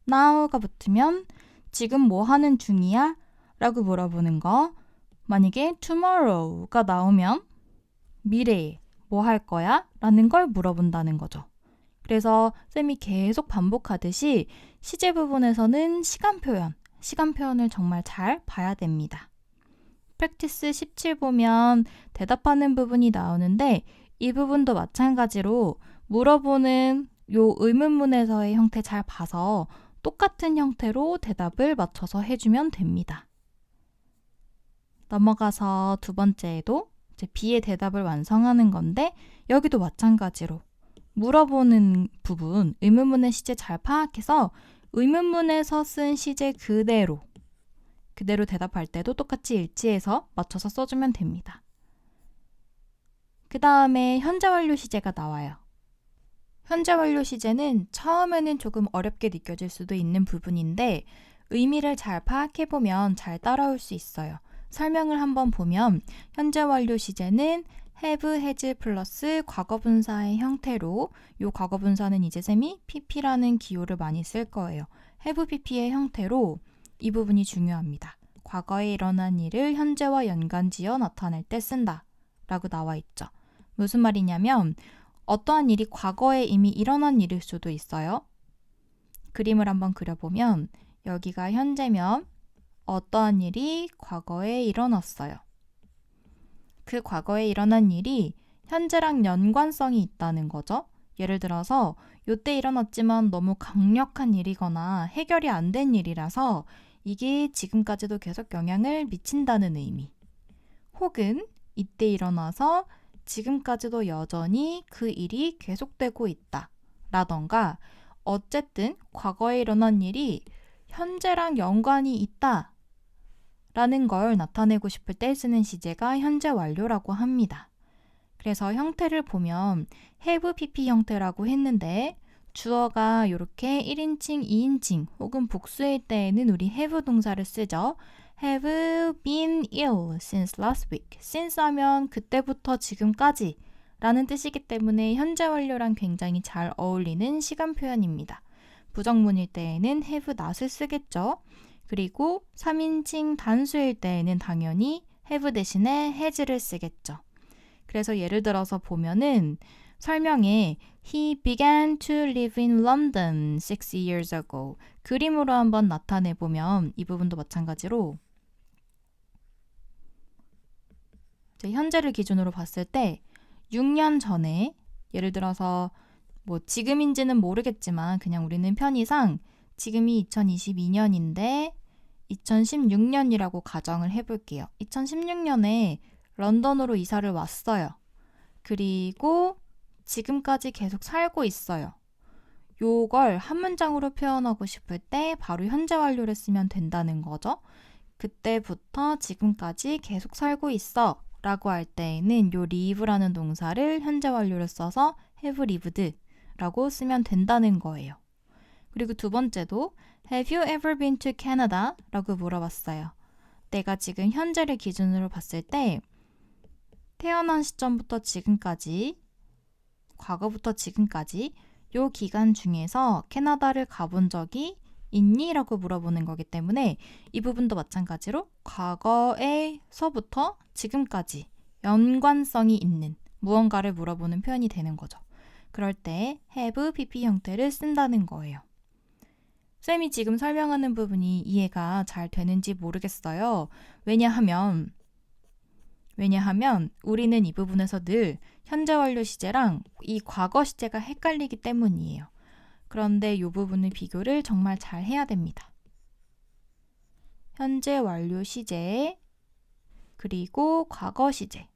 Now가 붙으면 지금 뭐 하는 중이야? 라고 물어보는 거. 만약에 tomorrow가 나오면 미래에 뭐 할 거야? 라는 걸 물어본다는 거죠. 그래서 쌤이 계속 반복하듯이 시제 부분에서는 시간 표현을 정말 잘 봐야 됩니다. 프랙티스 17 보면 대답하는 부분이 나오는데 이 부분도 마찬가지로 물어보는 요 의문문에서의 형태 잘 봐서 똑같은 형태로 대답을 맞춰서 해주면 됩니다. 넘어가서 두 번째에도 이제 B의 대답을 완성하는 건데 여기도 마찬가지로 물어보는 부분, 의문문의 시제 잘 파악해서 의문문에서 쓴 시제 그대로 대답할 때도 똑같이 일치해서 맞춰서 써주면 됩니다. 그 다음에 현재 완료 시제가 나와요. 현재 완료 시제는 처음에는 조금 어렵게 느껴질 수도 있는 부분인데 의미를 잘 파악해보면 잘 따라올 수 있어요. 설명을 한번 보면 현재 완료 시제는 have, has 플러스 과거분사의 형태로 이 과거분사는 이제 쌤이 pp라는 기호를 많이 쓸 거예요. have pp의 형태로 이 부분이 중요합니다. 과거에 일어난 일을 현재와 연관지어 나타낼 때 쓴다 라고 나와 있죠. 무슨 말이냐면 어떠한 일이 과거에 이미 일어난 일일 수도 있어요. 그림을 한번 그려보면 여기가 현재면 어떠한 일이 과거에 일어났어요. 그 과거에 일어난 일이 현재랑 연관성이 있다는 거죠. 예를 들어서 이때 일어났지만 너무 강력한 일이거나 해결이 안 된 일이라서 이게 지금까지도 계속 영향을 미친다는 의미. 혹은 이때 일어나서 지금까지도 여전히 그 일이 계속되고 있다. 라던가 어쨌든 과거에 일어난 일이 현재랑 연관이 있다. 라는 걸 나타내고 싶을 때 쓰는 시제가 현재 완료라고 합니다. 그래서 형태를 보면 have pp 형태라고 했는데 주어가 이렇게 1인칭, 2인칭 혹은 복수일 때에는 우리 have 동사를 쓰죠. have been ill since last week. since 하면 그때부터 지금까지 라는 뜻이기 때문에 현재 완료랑 굉장히 잘 어울리는 시간 표현입니다. 부정문일 때에는 have not을 쓰겠죠. 그리고 3인칭 단수일 때에는 당연히 have 대신에 has를 쓰겠죠. 그래서 예를 들어서 보면은 설명에 He began to live in London 6 years ago. 그림으로 한번 나타내보면 이 부분도 마찬가지로 현재를 기준으로 봤을 때 6년 전에 예를 들어서 뭐 지금인지는 모르겠지만 그냥 우리는 편의상 지금이 2022년인데 2016년이라고 가정을 해볼게요. 2016년에 런던으로 이사를 왔어요. 그리고 지금까지 계속 살고 있어요. 요걸 한 문장으로 표현하고 싶을 때 바로 현재 완료를 쓰면 된다는 거죠. 그때부터 지금까지 계속 살고 있어 라고 할 때에는 요 live라는 동사를 현재 완료로 써서 have lived 라고 쓰면 된다는 거예요. 그리고 두 번째도 Have you ever been to Canada? 라고 물어봤어요. 내가 지금 현재를 기준으로 봤을 때 태어난 시점부터 지금까지, 과거부터 지금까지 요 기간 중에서 캐나다를 가본 적이 있니? 라고 물어보는 거기 때문에 이 부분도 마찬가지로 과거에서부터 지금까지 연관성이 있는 무언가를 물어보는 표현이 되는 거죠. 그럴 때 have pp 형태를 쓴다는 거예요. 쌤이 지금 설명하는 부분이 이해가 잘 되는지 모르겠어요. 왜냐하면 우리는 이 부분에서 늘 현재 완료 시제랑 이 과거 시제가 헷갈리기 때문이에요. 그런데 이 부분의 비교를 정말 잘 해야 됩니다. 현재 완료 시제 그리고 과거 시제.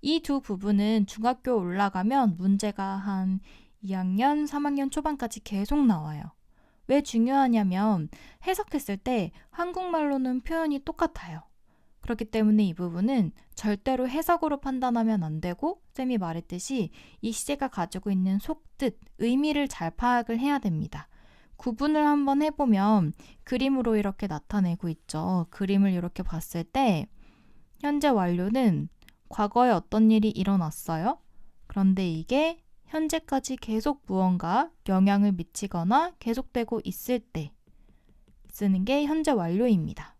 이 두 부분은 중학교 올라가면 문제가 한 2학년, 3학년 초반까지 계속 나와요. 왜 중요하냐면 해석했을 때 한국말로는 표현이 똑같아요. 그렇기 때문에 이 부분은 절대로 해석으로 판단하면 안 되고 쌤이 말했듯이 이 시제가 가지고 있는 속뜻, 의미를 잘 파악을 해야 됩니다. 구분을 한번 해보면 그림으로 이렇게 나타내고 있죠. 그림을 이렇게 봤을 때 현재 완료는 과거에 어떤 일이 일어났어요. 그런데 이게 현재까지 계속 무언가 영향을 미치거나 계속되고 있을 때 쓰는 게 현재 완료입니다.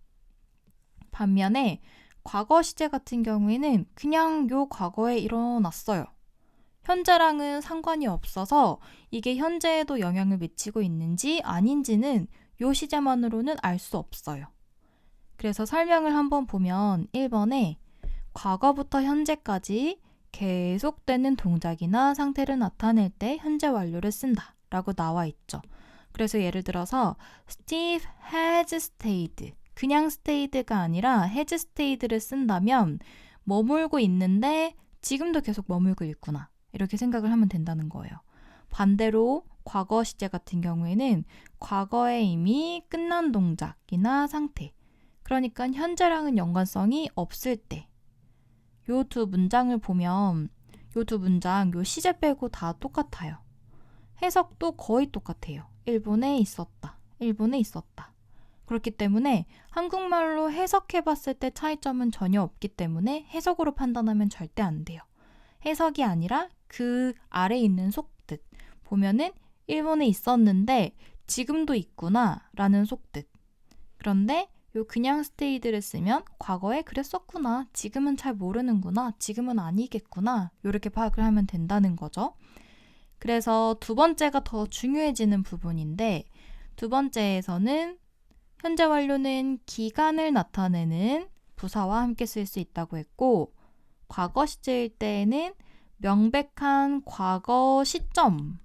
반면에 과거 시제 같은 경우에는 그냥 요 과거에 일어났어요. 현재랑은 상관이 없어서 이게 현재에도 영향을 미치고 있는지 아닌지는 요 시제만으로는 알 수 없어요. 그래서 설명을 한번 보면 1번에 과거부터 현재까지 계속되는 동작이나 상태를 나타낼 때 현재 완료를 쓴다 라고 나와 있죠. 그래서 예를 들어서 Steve has stayed, 그냥 stayed가 아니라 has stayed를 쓴다면 머물고 있는데 지금도 계속 머물고 있구나, 이렇게 생각을 하면 된다는 거예요. 반대로 과거 시제 같은 경우에는 과거에 이미 끝난 동작이나 상태, 그러니까 현재랑은 연관성이 없을 때, 요 두 문장을 보면 요 두 문장, 요 시제 빼고 다 똑같아요. 해석도 거의 똑같아요. 일본에 있었다, 일본에 있었다. 그렇기 때문에 한국말로 해석해봤을 때 차이점은 전혀 없기 때문에 해석으로 판단하면 절대 안 돼요. 해석이 아니라 그 아래에 있는 속뜻 보면은 일본에 있었는데 지금도 있구나 라는 속뜻. 그런데 요 그냥 stayed를 쓰면 과거에 그랬었구나, 지금은 잘 모르는구나, 지금은 아니겠구나, 요렇게 파악을 하면 된다는 거죠. 그래서 두 번째가 더 중요해지는 부분인데, 두 번째에서는 현재 완료는 기간을 나타내는 부사와 함께 쓸 수 있다고 했고, 과거 시제일 때에는 명백한 과거 시점을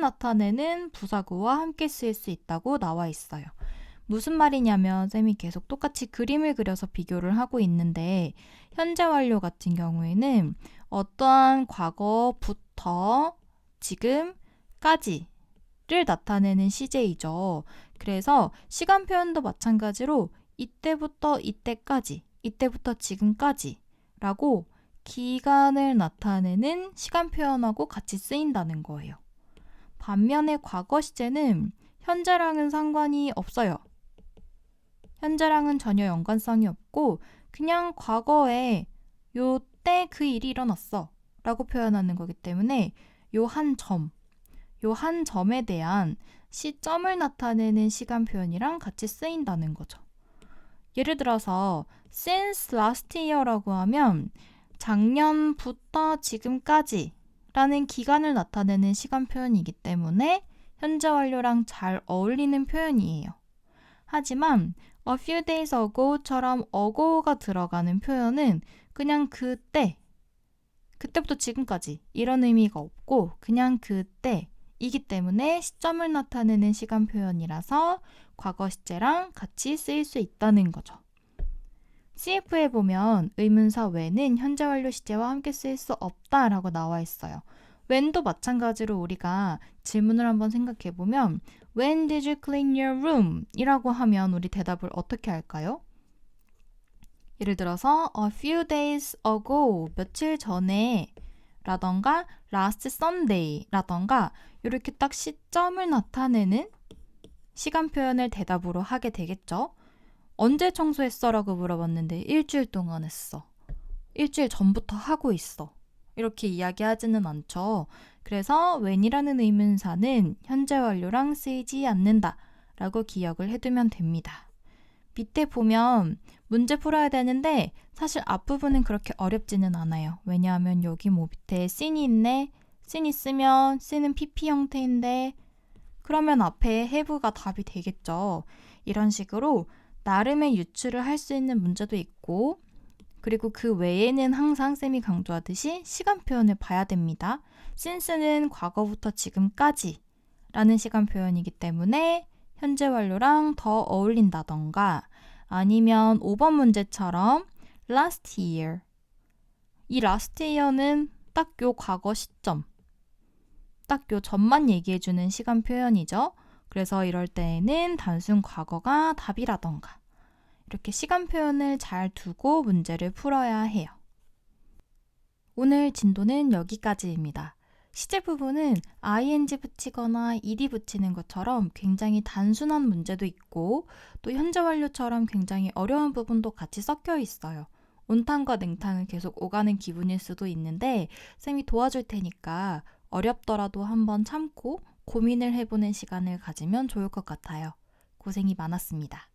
나타내는 부사구와 함께 쓸 수 있다고 나와 있어요. 무슨 말이냐면 쌤이 계속 똑같이 그림을 그려서 비교를 하고 있는데, 현재 완료 같은 경우에는 어떠한 과거부터 지금까지를 나타내는 시제이죠. 그래서 시간 표현도 마찬가지로 이때부터 이때까지, 이때부터 지금까지 라고 기간을 나타내는 시간 표현하고 같이 쓰인다는 거예요. 반면에 과거 시제는 현재랑은 상관이 없어요. 현재랑은 전혀 연관성이 없고 그냥 과거에 요때 그 일이 일어났어 라고 표현하는 거기 때문에 요 한 점에 대한 시점을 나타내는 시간 표현이랑 같이 쓰인다는 거죠. 예를 들어서 since last year라고 하면 작년부터 지금까지 라는 기간을 나타내는 시간 표현이기 때문에 현재 완료랑 잘 어울리는 표현이에요. 하지만 a few days ago처럼 ago가 들어가는 표현은 그냥 그때부터 지금까지 이런 의미가 없고 그냥 그때이기 때문에 시점을 나타내는 시간 표현이라서 과거 시제랑 같이 쓰일 수 있다는 거죠. CF에 보면 의문사 when은 현재 완료 시제와 함께 쓰일 수 없다라고 나와 있어요. when도 마찬가지로 우리가 질문을 한번 생각해 보면 When did you clean your room? 이라고 하면 우리 대답을 어떻게 할까요? 예를 들어서 a few days ago, 며칠 전에 라던가 last Sunday 라던가 이렇게 딱 시점을 나타내는 시간 표현을 대답으로 하게 되겠죠. 언제 청소했어? 라고 물어봤는데 일주일 동안 했어. 일주일 전부터 하고 있어. 이렇게 이야기하지는 않죠. 그래서 when이라는 의문사는 현재 완료랑 쓰이지 않는다 라고 기억을 해두면 됩니다. 밑에 보면 문제 풀어야 되는데 사실 앞부분은 그렇게 어렵지는 않아요. 왜냐하면 여기 밑에 씬이 있네. 씬 있으면 씬은 PP 형태인데 그러면 앞에 have가 답이 되겠죠. 이런 식으로 나름의 유추를 할 수 있는 문제도 있고, 그리고 그 외에는 항상 쌤이 강조하듯이 시간 표현을 봐야 됩니다. since는 과거부터 지금까지 라는 시간 표현이기 때문에 현재 완료랑 더 어울린다던가, 아니면 5번 문제처럼 last year, 이 last year는 딱 요 과거 시점, 딱 요 전만 얘기해주는 시간 표현이죠. 그래서 이럴 때에는 단순 과거가 답이라던가 이렇게 시간 표현을 잘 두고 문제를 풀어야 해요. 오늘 진도는 여기까지입니다. 시제 부분은 ing 붙이거나 ed 붙이는 것처럼 굉장히 단순한 문제도 있고 또 현재 완료처럼 굉장히 어려운 부분도 같이 섞여 있어요. 온탕과 냉탕을 계속 오가는 기분일 수도 있는데 쌤이 도와줄 테니까 어렵더라도 한번 참고 고민을 해보는 시간을 가지면 좋을 것 같아요. 고생이 많았습니다.